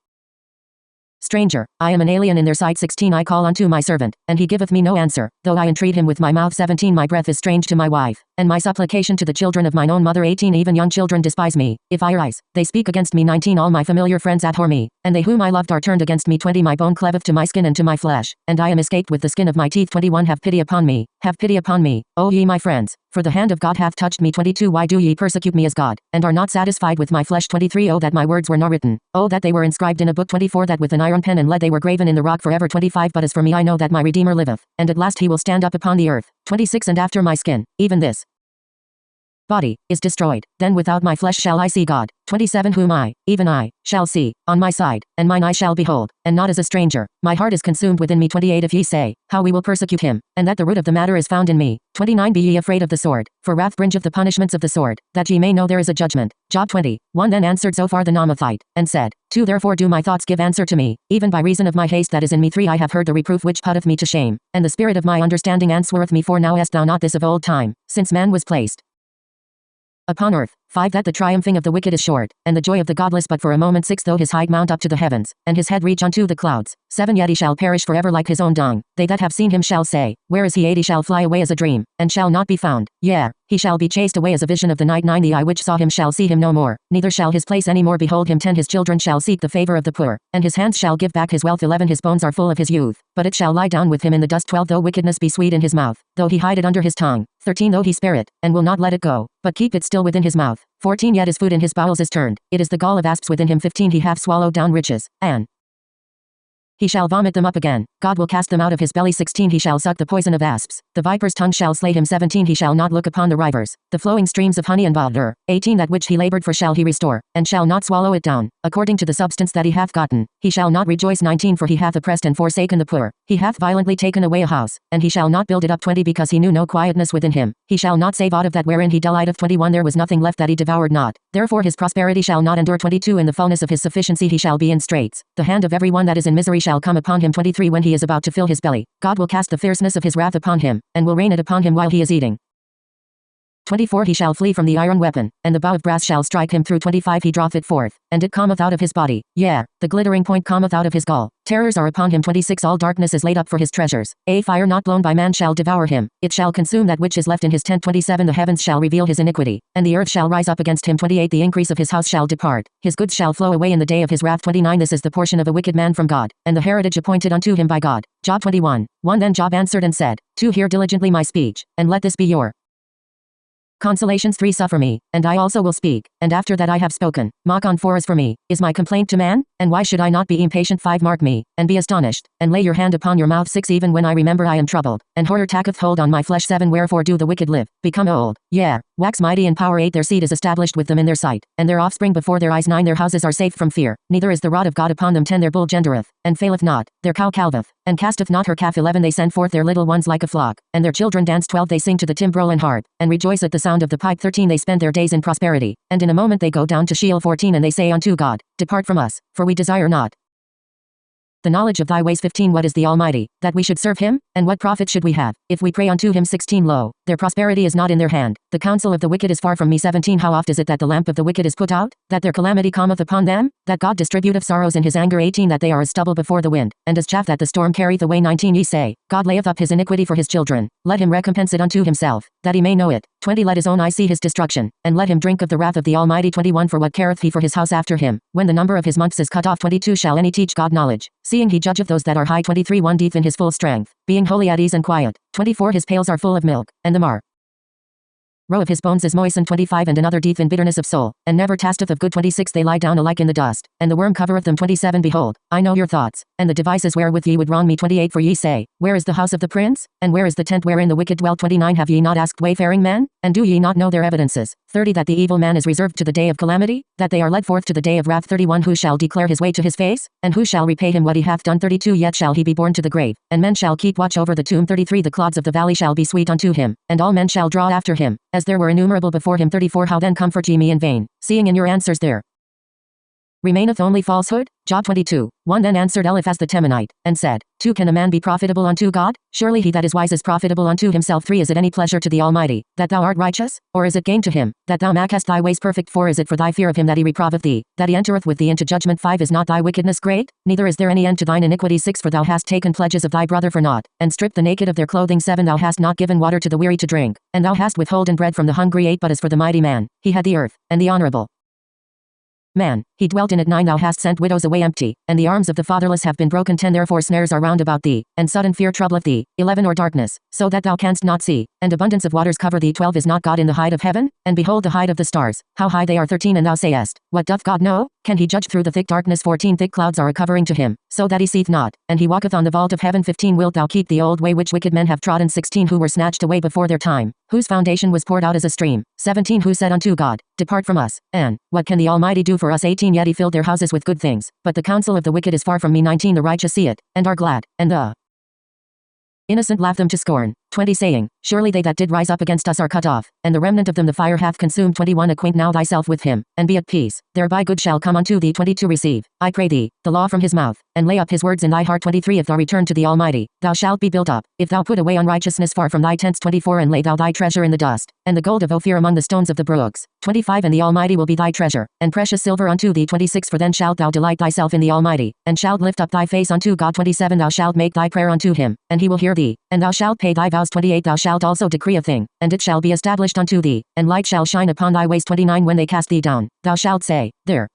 stranger, I am an alien in their sight. 16 I call unto my servant, and he giveth me no answer, though I entreat him with my mouth. 17 My breath is strange to my wife, and my supplication to the children of mine own mother. 18 Even young children despise me, if I arise, they speak against me. 19 All my familiar friends abhor me, and they whom I loved are turned against me. 20 My bone cleaveth to my skin and to my flesh, and I am escaped with the skin of my teeth. 21 Have pity upon me, have pity upon me, O ye my friends, for the hand of God hath touched me. 22 Why do ye persecute me as God, and are not satisfied with my flesh? 23 Oh that my words were not written, oh that they were inscribed in a book. 24 That with an iron pen and lead they were graven in the rock forever. 25 But as for me I know that my Redeemer liveth, and at last he will stand up upon the earth. 26 And after my skin, even this body, is destroyed, then without my flesh shall I see God. 27 Whom I, even I, shall see, on my side, and mine eye shall behold, and not as a stranger. My heart is consumed within me. 28 If ye say, how we will persecute him, and that the root of the matter is found in me. 29 Be ye afraid of the sword, for wrath bringeth the punishments of the sword, that ye may know there is a judgment. Job 20. 1 Then answered Zophar the Naamathite, and said, 2 Therefore do my thoughts give answer to me, even by reason of my haste that is in me. 3 I have heard the reproof which putteth me to shame, and the spirit of my understanding answereth me. 4 Knowest thou not this of old time, since man was placed upon earth? 5 That the triumphing of the wicked is short, and the joy of the godless but for a moment. 6 Though his height mount up to the heavens, and his head reach unto the clouds. 7 Yet he shall perish forever like his own dung. They that have seen him shall say, where is he? 8 He shall fly away as a dream, and shall not be found. Yea, he shall be chased away as a vision of the night. 9 The eye which saw him shall see him no more, neither shall his place any more behold him. 10 His children shall seek the favor of the poor, and his hands shall give back his wealth. 11 His bones are full of his youth, but it shall lie down with him in the dust. 12 Though wickedness be sweet in his mouth, though he hide it under his tongue. 13 Though he spare it, and will not let it go, but keep it still within his mouth. 14 Yet his food in his bowels is turned, it is the gall of asps within him. 15 He hath swallowed down riches, and he shall vomit them up again. God will cast them out of his belly. 16 He shall suck the poison of asps. The viper's tongue shall slay him. 17 He shall not look upon the rivers, the flowing streams of honey and water. 18 That which he labored for shall he restore, and shall not swallow it down, according to the substance that he hath gotten. He shall not rejoice. 19 For he hath oppressed and forsaken the poor. He hath violently taken away a house, and he shall not build it up. 20 Because he knew no quietness within him, he shall not save aught of that wherein he delighteth. 21 There was nothing left that he devoured not, therefore his prosperity shall not endure. 22 In the fullness of his sufficiency he shall be in straits. The hand of every one that is in misery shall come upon him. 23 When he is about to fill his belly, God will cast the fierceness of his wrath upon him, and will rain it upon him while he is eating. 24 He shall flee from the iron weapon, and the bow of brass shall strike him through. 25 He draweth it forth, and it cometh out of his body, yea, the glittering point cometh out of his gall. Terrors are upon him. 26 All darkness is laid up for his treasures. A fire not blown by man shall devour him, it shall consume that which is left in his tent. 27 The heavens shall reveal his iniquity, and the earth shall rise up against him. 28 The increase of his house shall depart, his goods shall flow away in the day of his wrath. 29 This is the portion of a wicked man from God, and the heritage appointed unto him by God. Job 21. 1 Then Job answered and said, 2 Hear diligently my speech, and let this be your consolations. 3 Suffer me, and I also will speak, and after that I have spoken. Mock on. 4 As for me, is my complaint to man? And why should I not be impatient? 5 Mark me, and be astonished, and lay your hand upon your mouth. 6 Even when I remember I am troubled, and horror taketh hold on my flesh. 7 Wherefore do the wicked live, become old, yea, wax mighty in power. 8 Their seed is established with them in their sight, and their offspring before their eyes. 9 Their houses are safe from fear, neither is the rod of God upon them. 10 Their bull gendereth, and faileth not, their cow calveth, and casteth not her calf. 11 They send forth their little ones like a flock, and their children dance. 12 They sing to the timbrel and harp, and rejoice at the sound of the pipe. 13 They spend their days in prosperity, and in a moment they go down to Sheol. 14 And they say unto God, Depart from us, for we desire not the knowledge of thy ways. 15 What is the Almighty, that we should serve him? And what profit should we have, if we pray unto him? 16 Lo, their prosperity is not in their hand, The counsel of the wicked is far from me. 17 How oft is it that the lamp of the wicked is put out, that their calamity cometh upon them, that God distributeth sorrows in his anger. 18 That they are as stubble before the wind, and as chaff that the storm carrieth away. 19 Ye say, God layeth up his iniquity for his children, let him recompense it unto himself, that he may know it. 20 Let his own eye see his destruction, and let him drink of the wrath of the Almighty. 21 For what careth he for his house after him, when the number of his months is cut off? 22 Shall any teach God knowledge, seeing he judgeth those that are high? 23 One deep in his full strength, being wholly at ease and quiet. 24 His pails are full of milk, and the marrow of his bones is moistened. 25 And another deep in bitterness of soul, and never tasteth of good. 26 They lie down alike in the dust, and the worm covereth them. 27 Behold, I know your thoughts, and the devices wherewith ye would wrong me. 28 For ye say, Where is the house of the prince? And where is the tent wherein the wicked dwell? 29 Have ye not asked wayfaring men? And do ye not know their evidences? 30 That the evil man is reserved to the day of calamity, that they are led forth to the day of wrath. 31 Who shall declare his way to his face? And who shall repay him what he hath done? 32 Yet shall he be borne to the grave, and men shall keep watch over the tomb. 33 The clods of the valley shall be sweet unto him, and all men shall draw after him, as there were innumerable before him. 34 How then comfort ye me in vain, seeing in your answers there remaineth only falsehood? Job 22 1 Then answered Eliphaz the Temanite, and said, 2 Can a man be profitable unto God? Surely he that is wise is profitable unto himself. 3 Is it any pleasure to the Almighty, that thou art righteous? Or is it gain to him, that thou makest thy ways perfect? 4 Is it for thy fear of him that he reproveth thee, that he entereth with thee into judgment? 5 Is not thy wickedness great? Neither is there any end to thine iniquity. 6 For thou hast taken pledges of thy brother for naught, and stripped the naked of their clothing. 7 Thou hast not given water to the weary to drink, and thou hast withholden bread from the hungry. 8 But as for the mighty man, he had the earth, and the honorable man, he dwelt in it. 9 Thou hast sent widows away empty, and the arms of the fatherless have been broken. 10 Therefore snares are round about thee, and sudden fear troubleth thee. 11 Or darkness, so that thou canst not see, and abundance of waters cover thee. 12 Is not God in the height of heaven? And behold the height of the stars, how high they are. 13 And thou sayest, What doth God know? Can he judge through the thick darkness? 14 Thick clouds are a covering to him, so that he seeth not, and he walketh on the vault of heaven. 15 Wilt thou keep the old way which wicked men have trodden? 16 Who were snatched away before their time, whose foundation was poured out as a stream. 17 Who said unto God, Depart from us, and what can the Almighty do for us? 18 Yet he filled their houses with good things, but the counsel of the wicked is far from me. 19 The righteous see it, and are glad, and the innocent laugh them to scorn. 20 Saying, Surely they that did rise up against us are cut off, and the remnant of them the fire hath consumed. 21 Acquaint now thyself with him, and be at peace, thereby good shall come unto thee. 22 Receive, I pray thee, the law from his mouth, and lay up his words in thy heart. 23 If thou return to the Almighty, thou shalt be built up, if thou put away unrighteousness far from thy tents. 24 And lay thou thy treasure in the dust, and the gold of Ophir among the stones of the brooks. 25 And the Almighty will be thy treasure, and precious silver unto thee. 26 For then shalt thou delight thyself in the Almighty, and shalt lift up thy face unto God. 27 Thou shalt make thy prayer unto him, and he will hear thee, and thou shalt pay thy vows. 28 Thou shalt also decree a thing, and it shall be established unto thee, and light shall shine upon thy ways. 29 When they cast thee down, thou shalt say, There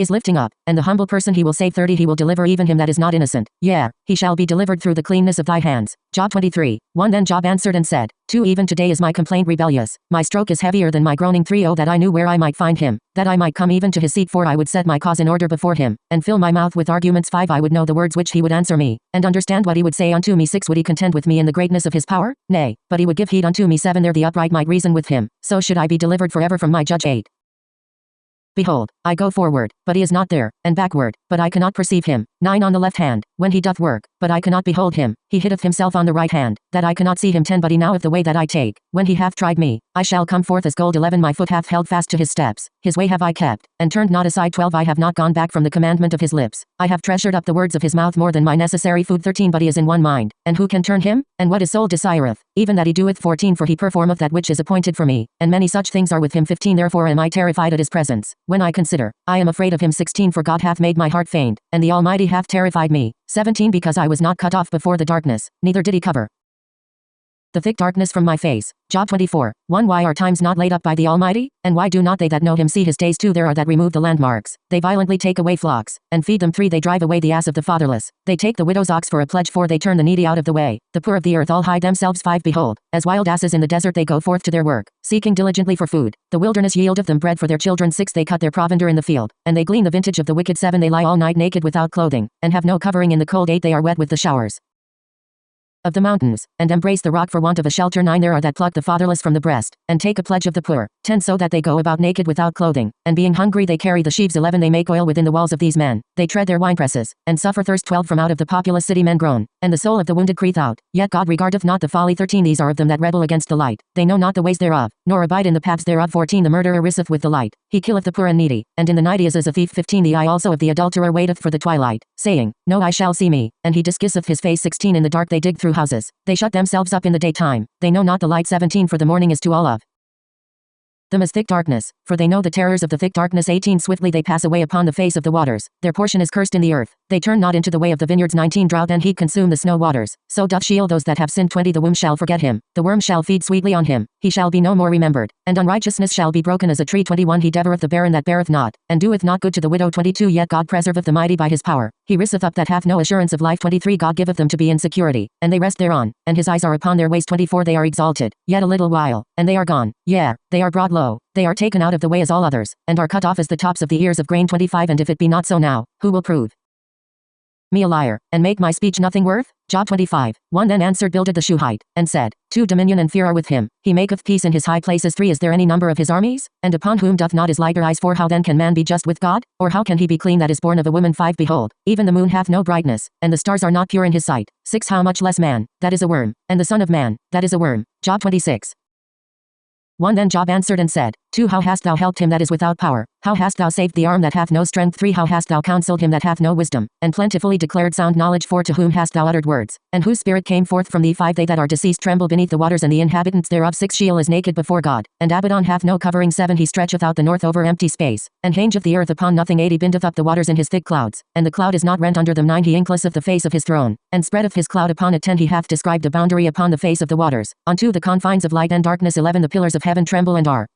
is lifting up, and the humble person he will save. 30 He will deliver even him that is not innocent, yea, he shall be delivered through the cleanness of thy hands. Job 23 1 Then Job answered and said, 2 Even today is my complaint rebellious, my stroke is heavier than my groaning. 3 Oh that I knew where I might find him, that I might come even to his seat. 4 I would set my cause in order before him, and fill my mouth with arguments. 5 I would know the words which he would answer me, and understand what he would say unto me. 6 Would he contend with me in the greatness of his power? Nay, but he would give heed unto me. 7 There the upright might reason with him, so should I be delivered forever from my judge. 8 Behold, I go forward, but he is not there, and backward, but I cannot perceive him. 9 On the left hand, when he doth work, but I cannot behold him, he hiddeth himself on the right hand, that I cannot see him. 10 But he knoweth the way that I take, when he hath tried me, I shall come forth as gold. 11 My foot hath held fast to his steps, his way have I kept, and turned not aside. 12 I have not gone back from the commandment of his lips, I have treasured up the words of his mouth more than my necessary food. 13 But he is in one mind, and who can turn him? And what his soul desireth, even that he doeth. 14 For he performeth that which is appointed for me, and many such things are with him. 15 Therefore am I terrified at his presence, when I consider, I am afraid of him. 16 For God hath made my heart faint, and the Almighty hath terrified me. 17 Because I was not cut off before the darkness, neither did he cover the thick darkness from my face. Job 24 1 Why are times not laid up by the Almighty? And why do not they that know him see his days? 2 There are that remove the landmarks, they violently take away flocks, and feed them. 3 They drive away the ass of the fatherless, they take the widow's ox for a pledge. 4 They turn the needy out of the way, the poor of the earth all hide themselves. 5 Behold, as wild asses in the desert they go forth to their work, seeking diligently for food, the wilderness yieldeth them bread for their children. 6 They cut their provender in the field, and they glean the vintage of the wicked. 7 They lie all night naked without clothing, and have no covering in the cold. 8 They are wet with the showers of the mountains, and embrace the rock for want of a shelter. 9 There are that pluck the fatherless from the breast, and take a pledge of the poor. 10 So that they go about naked without clothing, and being hungry they carry the sheaves. 11 They make oil within the walls of these men, they tread their winepresses, and suffer thirst. 12 From out of the populous city men groan, and the soul of the wounded crieth out, yet God regardeth not the folly. 13 These are of them that rebel against the light, they know not the ways thereof, nor abide in the paths thereof. 14 The murderer riseth with the light, he killeth the poor and needy, and in the night he is as a thief. 15 The eye also of the adulterer waiteth for the twilight, saying, No eye shall see me, and he disguiseth his face. 16 In the dark they dig through through houses. They shut themselves up in the daytime. They know not the light. 17 For the morning is to all of them as thick darkness, for they know the terrors of the thick darkness. 18 Swiftly they pass away upon the face of the waters. Their portion is cursed in the earth. They turn not into the way of the vineyards. 19 Drought and heat consume the snow waters. So doth Sheol those that have sinned. 20 The womb shall forget him. The worm shall feed sweetly on him. He shall be no more remembered. And unrighteousness shall be broken as a tree. 21 He devoureth the barren that beareth not, and doeth not good to the widow. 22 Yet God preserveth the mighty by his power. He riseth up that have no assurance of life. 23 God giveth them to be in security, and they rest thereon, and his eyes are upon their ways. 24 They are exalted, yet a little while, and they are gone. Yea, they are brought low. They are taken out of the way as all others, and are cut off as the tops of the ears of grain. 25 And if it be not so now, who will prove me a liar, and make my speech nothing worth? Job 25. 1 Then answered Bildad the Shuhite, and said, 2 Dominion and fear are with him. He maketh peace in his high places. 3 Is there any number of his armies? And upon whom doth not his light arise? 4 How then can man be just with God? Or how can he be clean that is born of a woman? 5 Behold, even the moon hath no brightness, and the stars are not pure in his sight. 6 How much less man, that is a worm, and the son of man, that is a worm. Job 26. 1 Then Job answered and said, 2 How hast thou helped him that is without power? How hast thou saved the arm that hath no strength? 3 How hast thou counseled him that hath no wisdom, and plentifully declared sound knowledge? 4 To whom hast thou uttered words, and whose spirit came forth from thee? 5 They that are deceased tremble beneath the waters, and the inhabitants thereof. 6 Sheol is naked before God, and Abaddon hath no covering. 7 He stretcheth out the north over empty space, and hangeth the earth upon nothing. 8 He bindeth up the waters in his thick clouds, and the cloud is not rent under them. 9 He inclineth the face of his throne, and spreadeth his cloud upon it. 10 He hath described a boundary upon the face of the waters, unto the confines of light and darkness. 11 The pillars of heaven tremble and are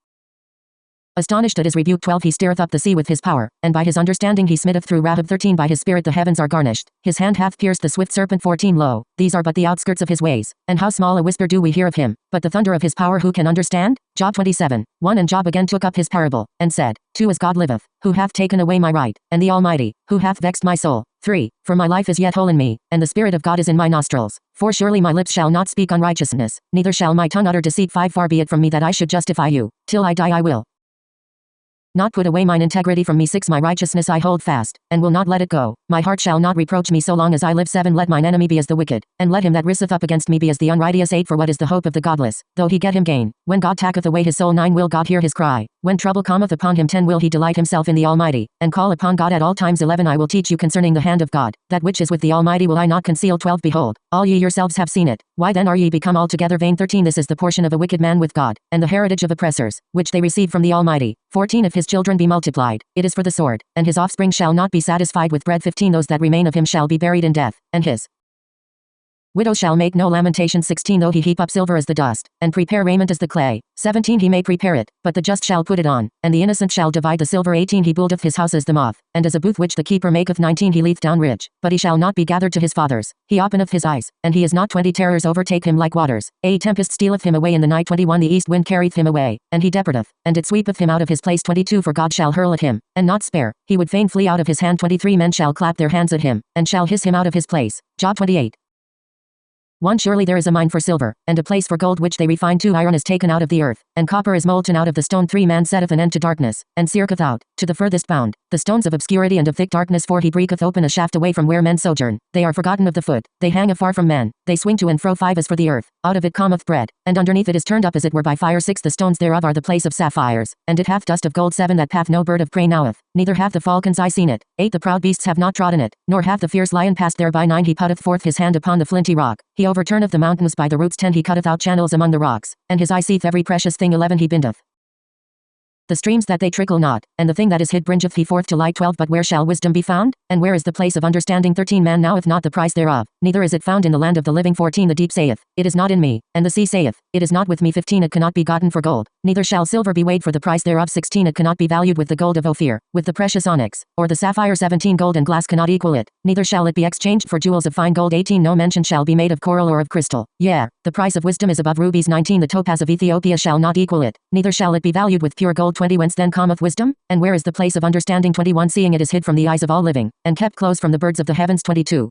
astonished at his rebuke. 12 He stirreth up the sea with his power, and by his understanding he smitteth through Rahab. 13 By his spirit the heavens are garnished. His hand hath pierced the swift serpent. 14 Lo, these are but the outskirts of his ways, and how small a whisper do we hear of him. But the thunder of his power who can understand? Job 27. 1 And Job again took up his parable, and said, 2 As God liveth, who hath taken away my right, and the Almighty, who hath vexed my soul. 3 For my life is yet whole in me, and the Spirit of God is in my nostrils. 4 Surely my lips shall not speak unrighteousness, neither shall my tongue utter deceit. 5 Far be it from me that I should justify you. Till I die I will not put away mine integrity from me. 6 My righteousness I hold fast, and will not let it go. My heart shall not reproach me so long as I live. 7 Let mine enemy be as the wicked, and let him that riseth up against me be as the unrighteous. 8 For what is the hope of the godless, though he get him gain, when God taketh away his soul? 9 Will God hear his cry, when trouble cometh upon him? 10 Will he delight himself in the Almighty, and call upon God at all times? 11 I will teach you concerning the hand of God, that which is with the Almighty will I not conceal. 12 Behold, all ye yourselves have seen it. Why then are ye become altogether vain? 13 This is the portion of a wicked man with God, and the heritage of oppressors, which they receive from the Almighty. 14 If his children be multiplied, it is for the sword, and his offspring shall not be satisfied with bread. 15 Those that remain of him shall be buried in death, and his widow shall make no lamentation. 16 Though he heap up silver as the dust, and prepare raiment as the clay. 17 He may prepare it, but the just shall put it on, and the innocent shall divide the silver. 18 He buildeth his house as the moth, and as a booth which the keeper maketh. 19 He leeth down rich, but he shall not be gathered to his fathers. He openeth his eyes, and he is not. 20 Terrors overtake him like waters. A tempest stealeth him away in the night. 21 The east wind carrieth him away, and he departeth, and it sweepeth him out of his place. 22 For God shall hurl at him, and not spare. He would fain flee out of his hand. 23 Men shall clap their hands at him, and shall hiss him out of his place. Job 28. 1 Surely there is a mine for silver, and a place for gold which they refine. 2 Iron is taken out of the earth, and copper is molten out of the stone. 3 Man setteth an end to darkness, and searcheth out, to the furthest bound, the stones of obscurity and of thick darkness. 4 He breaketh open a shaft away from where men sojourn. They are forgotten of the foot, they hang afar from men, they swing to and fro. 5 As for the earth, out of it cometh bread, and underneath it is turned up as it were by fire. 6 The stones thereof are the place of sapphires, and it hath dust of gold. 7 That path no bird of prey knoweth, neither hath the falcon's eye seen it. 8 The proud beasts have not trodden it, nor hath the fierce lion passed thereby. 9 He putteth forth his hand upon the flinty rock, he overturneth the mountains by the roots. 10 He cutteth out channels among the rocks, and his eye seeth every precious thing. 11 He bindeth the streams that they trickle not, and the thing that is hid bringeth he forth to light. 12 But where shall wisdom be found? And where is the place of understanding? 13 Man knoweth not the price thereof, neither is it found in the land of the living. 14 The deep saith, it is not in me, and the sea saith, it is not with me. 15 It cannot be gotten for gold, neither shall silver be weighed for the price thereof. 16 It cannot be valued with the gold of Ophir, with the precious onyx, or the sapphire. 17 Gold and glass cannot equal it, neither shall it be exchanged for jewels of fine gold. 18 No mention shall be made of coral or of crystal. Yeah, the price of wisdom is above rubies. 19 The topaz of Ethiopia shall not equal it, neither shall it be valued with pure gold. 20 Whence then cometh wisdom? And where is the place of understanding? 21 Seeing it is hid from the eyes of all living, and kept close from the birds of the heavens. 22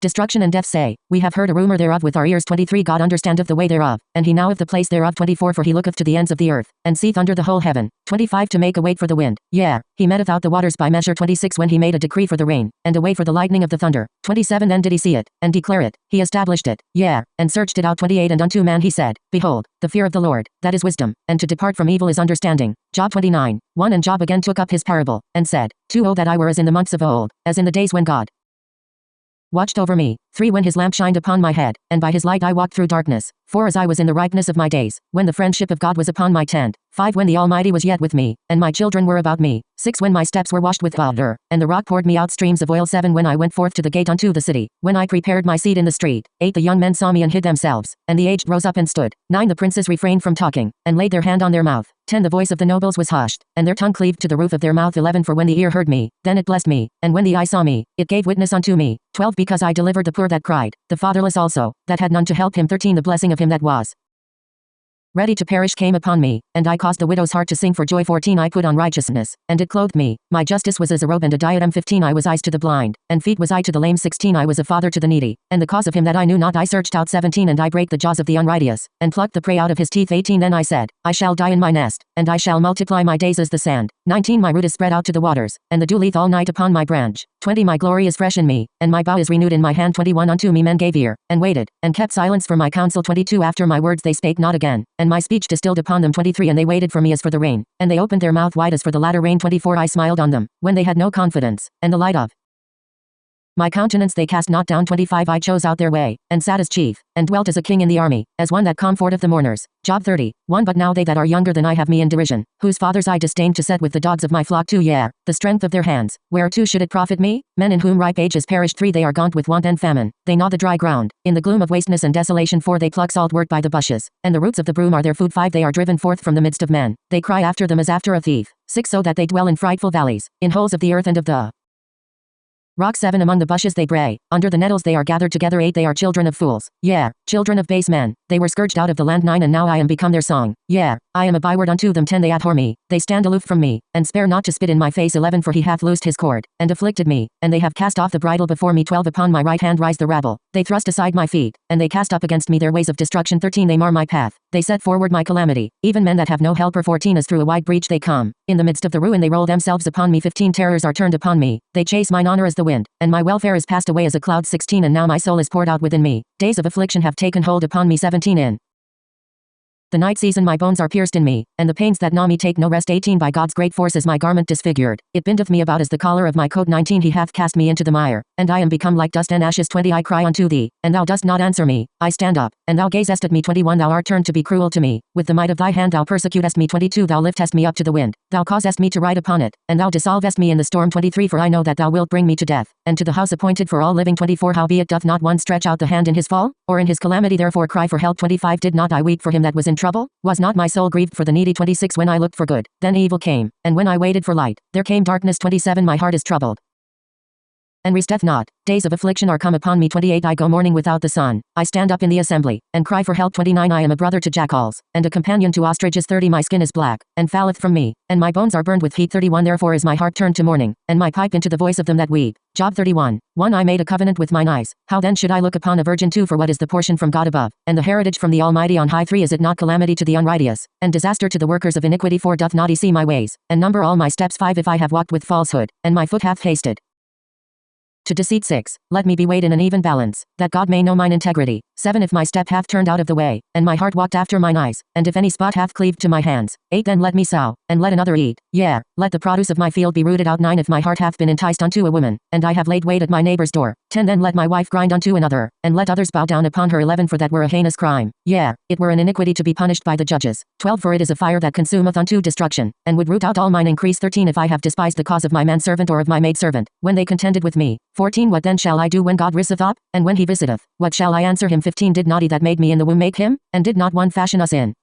Destruction and death say, we have heard a rumor thereof with our ears. 23 God understandeth the way thereof, and he knoweth the place thereof. 24 For he looketh to the ends of the earth, and seeth under the whole heaven. 25 To make a weight for the wind. Yeah, he metteth out the waters by measure. 26 When he made a decree for the rain, and a way for the lightning of the thunder. 27 Then did he see it, and declare it, he established it. Yeah, and searched it out. 28 And unto man he said, Behold, the fear of the Lord, that is wisdom, and to depart from evil is understanding. Job 29. 1 And Job again took up his parable, and said, 2 Oh that I were as in the months of old, as in the days when God watched over me. 3 When his lamp shined upon my head, and by his light I walked through darkness. 4 As I was in the ripeness of my days, when the friendship of God was upon my tent. 5 When the Almighty was yet with me, and my children were about me. 6 When my steps were washed with water, and the rock poured me out streams of oil. 7 When I went forth to the gate unto the city, when I prepared my seat in the street. 8 The young men saw me and hid themselves, and the aged rose up and stood. 9 The princes refrained from talking, and laid their hand on their mouth. 10 The voice of the nobles was hushed, and their tongue cleaved to the roof of their mouth. 11 For when the ear heard me, then it blessed me, and when the eye saw me, it gave witness unto me. 12 Because I delivered the poor that cried, the fatherless also, that had none to help him. 13 The blessing of him that was ready to perish came upon me, and I caused the widow's heart to sing for joy. 14 I put on righteousness, and it clothed me. My justice was as a robe and a diadem. 15 I was eyes to the blind, and feet was I to the lame. 16 I was a father to the needy, and the cause of him that I knew not I searched out. 17 And I brake the jaws of the unrighteous, and plucked the prey out of his teeth. 18 Then I said, I shall die in my nest, and I shall multiply my days as the sand. 19 My root is spread out to the waters, and the dew leath all night upon my branch. 20 My glory is fresh in me, and my bow is renewed in my hand. 21 Unto me men gave ear, and waited, and kept silence for my counsel. 22 After my words they spake not again, and my speech distilled upon them. 23 And they waited for me as for the rain, and they opened their mouth wide as for the latter rain. 24 I smiled on them, when they had no confidence, and the light of my countenance they cast not down. 25 I chose out their way, and sat as chief, and dwelt as a king in the army, as one that comforteth the mourners. Job 30. 1 But now they that are younger than I have me in derision, whose fathers I disdained to set with the dogs of my flock. 2 Yea, the strength of their hands, whereto should it profit me? Men in whom ripe age is perished. 3 They are gaunt with want and famine, they gnaw the dry ground, in the gloom of wasteness and desolation. 4 They pluck salt wort by the bushes, and the roots of the broom are their food. 5 They are driven forth from the midst of men, they cry after them as after a thief. 6 So that they dwell in frightful valleys, in holes of the earth and of the rock. 7 Among the bushes they bray, under the nettles they are gathered together. 8 They are children of fools, yea, children of base men, they were scourged out of the land. 9 And now I am become their song, yea, I am a byword unto them. 10 They abhor me, they stand aloof from me, and spare not to spit in my face. 11 For he hath loosed his cord, and afflicted me, and they have cast off the bridle before me. 12 Upon my right hand rise the rabble, they thrust aside my feet, and they cast up against me their ways of destruction. 13 They mar my path, they set forward my calamity, even men that have no helper. 14 As through a wide breach they come, in the midst of the ruin they roll themselves upon me. 15 Terrors are turned upon me, they chase mine honor as the wind, and my welfare is passed away as a cloud. 16 And now my soul is poured out within me, days of affliction have taken hold upon me. 17 In the night season my bones are pierced in me, and the pains that gnaw me take no rest. 18 By God's great force is my garment disfigured, it bindeth me about as the collar of my coat. 19 He hath cast me into the mire, and I am become like dust and ashes. 20 I cry unto thee, and thou dost not answer me, I stand up, and thou gazest at me. 21 Thou art turned to be cruel to me, with the might of thy hand thou persecutest me. 22 Thou liftest me up to the wind, thou causest me to ride upon it, and thou dissolvest me in the storm. 23 For I know that thou wilt bring me to death, and to the house appointed for all living. 24 Howbeit doth not one stretch out the hand in his fall, or in his calamity therefore cry for help. 25 Did not I weep for him that was in trouble? Was not my soul grieved for the needy? 26 When I looked for good, then evil came, and when I waited for light, there came darkness. 27 My heart is troubled, and resteth not, days of affliction are come upon me. 28 I go mourning without the sun, I stand up in the assembly, and cry for help. 29 I am a brother to jackals, and a companion to ostriches. 30 My skin is black, and falleth from me, and my bones are burned with heat. 31 Therefore is my heart turned to mourning, and my pipe into the voice of them that weep. Job 31. 1 I made a covenant with mine eyes, how then should I look upon a virgin? 2 For what is the portion from God above, and the heritage from the Almighty on high? 3 Is it not calamity to the unrighteous, and disaster to the workers of iniquity? 4 Doth not he see my ways, and number all my steps? 5 If I have walked with falsehood, and my foot hath hasted to deceit. 6 Let me be weighed in an even balance, that God may know mine integrity. 7 If my step hath turned out of the way, and my heart walked after mine eyes, and if any spot hath cleaved to my hands. 8 Then let me sow, and let another eat, yea, let the produce of my field be rooted out. 9 If my heart hath been enticed unto a woman, and I have laid wait at my neighbor's door. 10 Then let my wife grind unto another, and let others bow down upon her. 11 For that were a heinous crime, yea, it were an iniquity to be punished by the judges. 12 For it is a fire that consumeth unto destruction, and would root out all mine increase. 13 If I have despised the cause of my manservant or of my maidservant, when they contended with me. 14 What then shall I do when God riseth up, and when he visiteth, what shall I answer him? 15 Did not he that made me in the womb make him, and did not one fashion us in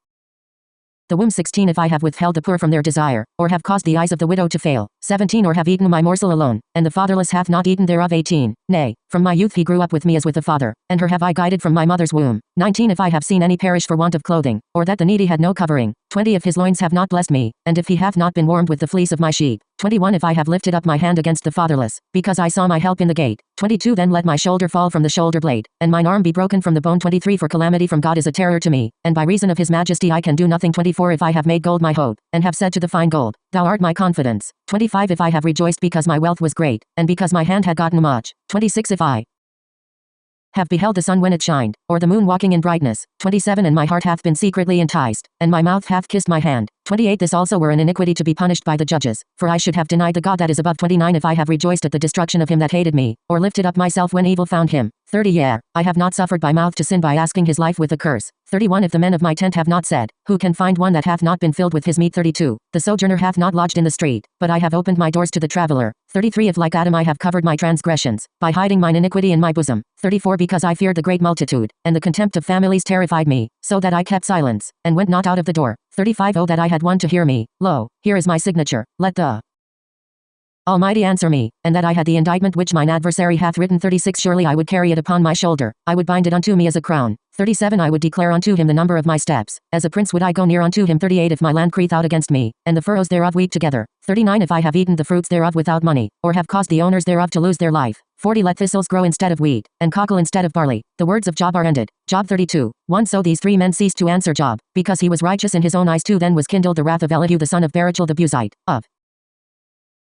the womb? 16 If I have withheld the poor from their desire, or have caused the eyes of the widow to fail. 17 Or have eaten my morsel alone, and the fatherless hath not eaten thereof. 18 Nay, from my youth he grew up with me as with a father, and her have I guided from my mother's womb. 19 If I have seen any perish for want of clothing, or that the needy had no covering. 20 If his loins have not blessed me, and if he hath not been warmed with the fleece of my sheep. 21 If I have lifted up my hand against the fatherless, because I saw my help in the gate. 22 Then let my shoulder fall from the shoulder blade, and mine arm be broken from the bone. 23 For calamity from God is a terror to me, and by reason of his majesty I can do nothing. 24 If I have made gold my hope, and have said to the fine gold, thou art my confidence. 25 If I have rejoiced because my wealth was great, and because my hand had gotten much. 26 If I have beheld the sun when it shined, or the moon walking in brightness. 27 And my heart hath been secretly enticed, and my mouth hath kissed my hand. 28 This also were an iniquity to be punished by the judges, for I should have denied the God that is above. 29 If I have rejoiced at the destruction of him that hated me, or lifted up myself when evil found him. 30 Yea, I have not suffered my mouth to sin by asking his life with a curse. 31 If the men of my tent have not said, who can find one that hath not been filled with his meat. 32 The sojourner hath not lodged in the street, but I have opened my doors to the traveler. 33 If like Adam I have covered my transgressions, by hiding mine iniquity in my bosom. 34 Because I feared the great multitude, and the contempt of families terrified me, so that I kept silence, and went not out of the door. 35 Oh that I had one to hear me, lo, here is my signature, let the Almighty answer me, and that I had the indictment which mine adversary hath written. 36 Surely I would carry it upon my shoulder, I would bind it unto me as a crown. 37 I would declare unto him the number of my steps, as a prince would I go near unto him. 38 If my land crieth out against me, and the furrows thereof weep together. 39 If I have eaten the fruits thereof without money, or have caused the owners thereof to lose their life. 40 Let thistles grow instead of wheat, and cockle instead of barley. The words of Job are ended. Job 32 1 So these three men ceased to answer Job, because he was righteous in his own eyes. 2 Then was kindled the wrath of Elihu the son of Barachel the Buzite, of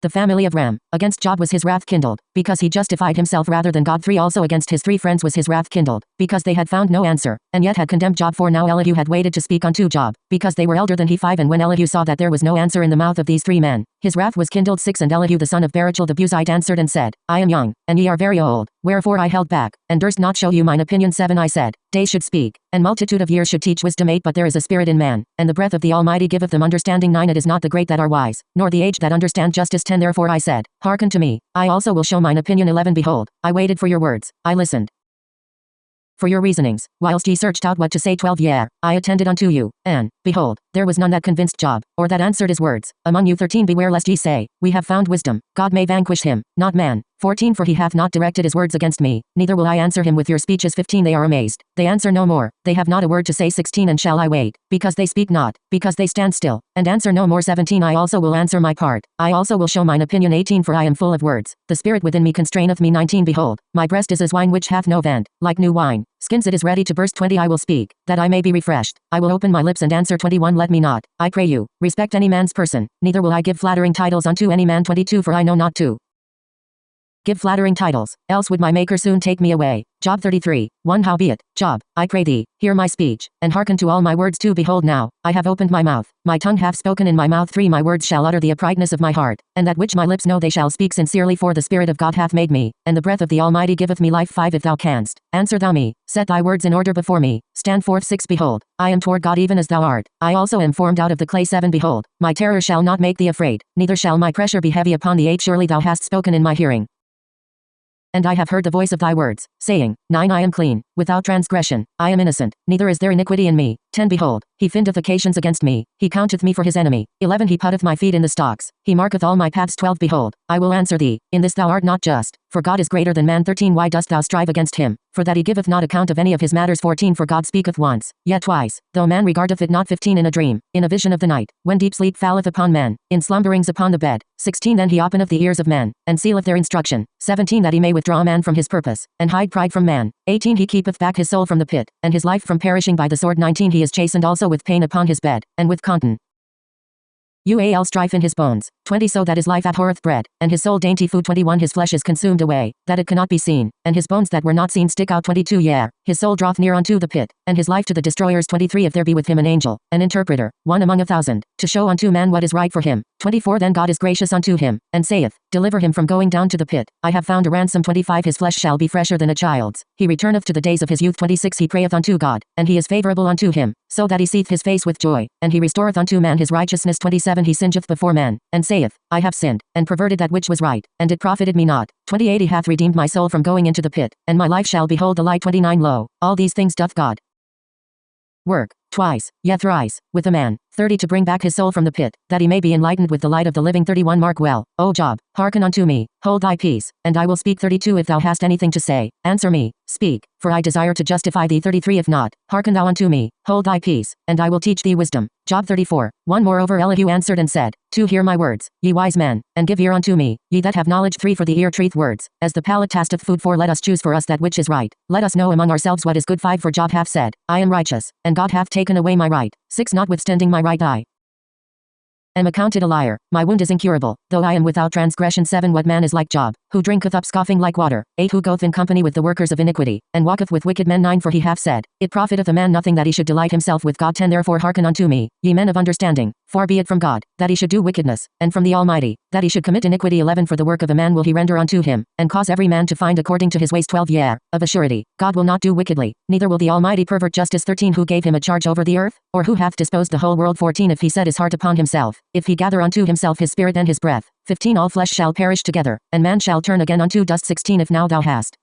the family of Ram. Against Job was his wrath kindled, because he justified himself rather than God. 3 Also against his three friends was his wrath kindled, because they had found no answer, and yet had condemned Job. 4 Now Elihu had waited to speak unto Job, because they were elder than he. 5 And when Elihu saw that there was no answer in the mouth of these three men, his wrath was kindled. 6 And Elihu the son of Barachel the Buzite answered and said, I am young, and ye are very old, wherefore I held back, and durst not show you mine opinion. 7 I said, days should speak, and multitude of years should teach wisdom. 8 But there is a spirit in man, and the breath of the Almighty giveth them understanding. 9 It is not the great that are wise, nor the aged that understand justice. 10 Therefore I said, hearken to me, I also will show mine opinion. 11 Behold, I waited for your words, I listened for your reasonings, whilst ye searched out what to say. 12 Yea, I attended unto you, and, behold, there was none that convinced Job, or that answered his words, among you. 13 Beware lest ye say, we have found wisdom, God may vanquish him, not man. 14 For he hath not directed his words against me, neither will I answer him with your speeches. 15 They are amazed, they answer no more, they have not a word to say. 16 And shall I wait, because they speak not, because they stand still, and answer no more. 17 I also will answer my part, I also will show mine opinion. 18 For I am full of words, the spirit within me constraineth me. 19 Behold, my breast is as wine which hath no vent, like new wine, skins it is ready to burst. 20 I will speak, that I may be refreshed, I will open my lips and answer. 21 Let me not, I pray you, respect any man's person, neither will I give flattering titles unto any man. 22 For I know not to give flattering titles, else would my Maker soon take me away. Job 33 1 Howbeit, Job, I pray thee, hear my speech, and hearken to all my words. 2 Behold now, I have opened my mouth, my tongue hath spoken in my mouth. 3 My words shall utter the uprightness of my heart, and that which my lips know they shall speak sincerely. 4 The Spirit of God hath made me, and the breath of the Almighty giveth me life. 5 If thou canst, answer thou me, set thy words in order before me, stand forth. 6 Behold, I am toward God even as thou art, I also am formed out of the clay. 7 Behold, my terror shall not make thee afraid, neither shall my pressure be heavy upon thee. 8 Surely thou hast spoken in my hearing, and I have heard the voice of thy words, saying, 9 I am clean, without transgression, I am innocent, neither is there iniquity in me. 10 Behold, he findeth occasions against me, he counteth me for his enemy. 11 He putteth my feet in the stocks, he marketh all my paths. 12 Behold, I will answer thee, in this thou art not just, for God is greater than man. 13 Why dost thou strive against him, for that he giveth not account of any of his matters. 14 For God speaketh once, yet twice, though man regardeth it not. 15 In a dream, in a vision of the night, when deep sleep falleth upon men, in slumberings upon the bed. 16 Then he openeth the ears of men, and sealeth their instruction. 17 That he may withdraw man from his purpose, and hide pride from man. 18 He keepeth back his soul from the pit, and his life from perishing by the sword. 19 He is chastened also with pain upon his bed, and with conten strife in his bones. 20 So that his life abhorreth bread, and his soul dainty food. 21 His flesh is consumed away, that it cannot be seen, and his bones that were not seen stick out. 22 Yea, his soul draweth near unto the pit, and his life to the destroyers. 23 If there be with him an angel, an interpreter, one among 1,000, to show unto man what is right for him. 24 Then God is gracious unto him, and saith, deliver him from going down to the pit, I have found a ransom. 25 His flesh shall be fresher than a child's, he returneth to the days of his youth. 26 He prayeth unto God, and he is favorable unto him, so that he seeth his face with joy, and he restoreth unto man his righteousness. 27 He singeth before man, and saith, I have sinned, and perverted that which was right, and it profited me not. 28 He hath redeemed my soul from going into the pit, and my life shall behold the light. 29 Lo, all these things doth God work, twice, yet thrice, with a man. 30 To bring back his soul from the pit, that he may be enlightened with the light of the living. 31 Mark well, O Job, hearken unto me, hold thy peace, and I will speak. 32 If thou hast anything to say, answer me, speak, for I desire to justify thee. 33 If not, hearken thou unto me, hold thy peace, and I will teach thee wisdom. Job 34 1 Moreover Elihu answered and said, 2 Hear my words, ye wise men, and give ear unto me, ye that have knowledge. 3 For the ear treateth words, as the palate tasteth food. 4 Let us choose for us that which is right, let us know among ourselves what is good. 5 For Job hath said, I am righteous, and God hath taken away my right. 6 Notwithstanding my right eye am accounted a liar, my wound is incurable, though I am without transgression. 7 What man is like Job, who drinketh up scoffing like water. 8 Who goeth in company with the workers of iniquity, and walketh with wicked men. 9 For he hath said, It profiteth a man nothing that he should delight himself with God. 10 Therefore hearken unto me, ye men of understanding, for be it from God, that he should do wickedness, and from the Almighty, that he should commit iniquity. 11 For the work of a man will he render unto him, and cause every man to find according to his ways. 12 Yea, of a surety, God will not do wickedly, neither will the Almighty pervert justice. 13 Who gave him a charge over the earth, or who hath disposed the whole world? 14 If he set his heart upon himself, if he gather unto himself his spirit and his breath. 15 All flesh shall perish together, and man shall turn again unto dust. 16 If now thou hast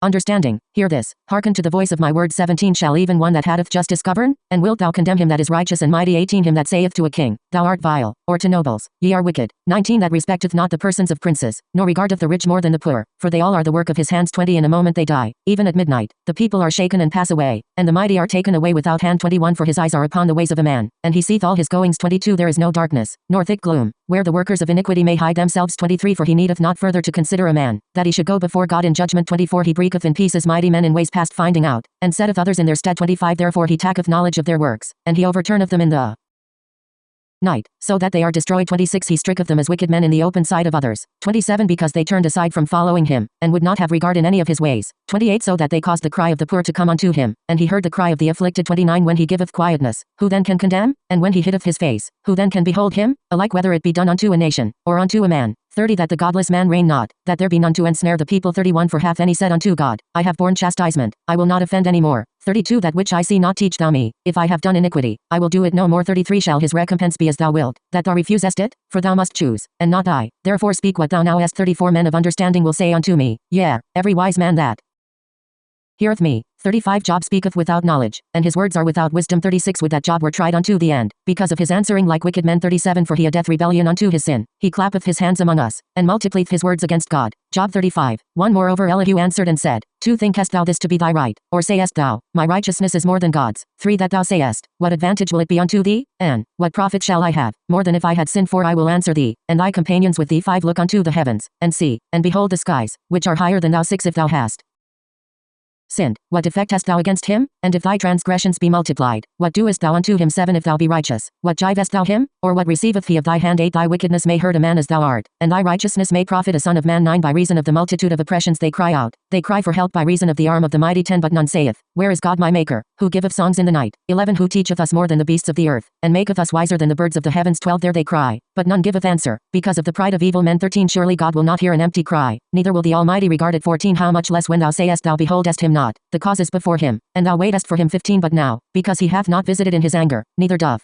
understanding, hear this, hearken to the voice of my word. 17 Shall even one that hath justice govern? And wilt thou condemn him that is righteous and mighty? 18 Him that saith to a king, Thou art vile, or to nobles, Ye are wicked. 19 That respecteth not the persons of princes, nor regardeth the rich more than the poor, for they all are the work of his hands. 20 In a moment they die, even at midnight, the people are shaken and pass away, and the mighty are taken away without hand. 21 For his eyes are upon the ways of a man, and he seeth all his goings. 22 There is no darkness, nor thick gloom, where the workers of iniquity may hide themselves. 23 For he needeth not further to consider a man, that he should go before God in judgment. 24 He breaketh in pieces mighty men in ways past finding out, and setteth others in their stead. 25 Therefore he taketh knowledge of their works, and he overturneth them in the night, so that they are destroyed. 26 He stricketh them as wicked men in the open sight of others. 27 Because they turned aside from following him, and would not have regard in any of his ways. 28 So that they caused the cry of the poor to come unto him, and he heard the cry of the afflicted. 29 When he giveth quietness, who then can condemn? And when he hideth his face, who then can behold him? Alike whether it be done unto a nation, or unto a man. 30 That the godless man reign not, that there be none to ensnare the people. 31 For hath any said unto God, I have borne chastisement, I will not offend any more. 32 That which I see not teach thou me, if I have done iniquity, I will do it no more. 33 Shall his recompense be as thou wilt, that thou refusest it? For thou must choose, and not I, therefore speak what thou now hast. 34 Men of understanding will say unto me, Yea, every wise man that heareth me. 35 Job speaketh without knowledge, and his words are without wisdom. 36 Would that Job were tried unto the end, because of his answering like wicked men. 37 For he adeth rebellion unto his sin, he clappeth his hands among us, and multiplieth his words against God. Job 35 1 Moreover Elihu answered and said, 2 Thinkest thou this to be thy right, or sayest thou, My righteousness is more than God's? 3 That thou sayest, What advantage will it be unto thee? And, What profit shall I have, more than if I had sinned? 4 I will answer thee, and thy companions with thee. 5 Look unto the heavens, and see, and behold the skies, which are higher than thou. 6 If thou hast sinned, what defect hast thou against him? And if thy transgressions be multiplied, what doest thou unto him? 7 If thou be righteous, what jivest thou him? Or what receiveth he of thy hand? 8 Thy wickedness may hurt a man as thou art, and thy righteousness may profit a son of man. 9 By reason of the multitude of oppressions they cry out, they cry for help by reason of the arm of the mighty. 10 But none saith, Where is God my maker, who giveth songs in the night? 11 Who teacheth us more than the beasts of the earth, and maketh us wiser than the birds of the heavens? 12 There they cry, but none giveth answer, because of the pride of evil men. 13 Surely God will not hear an empty cry, neither will the Almighty regard it. 14 How much less when thou sayest thou beholdest him not, the cause is before him, and thou waitest for him. 15 But now, because he hath not visited in his anger, neither doth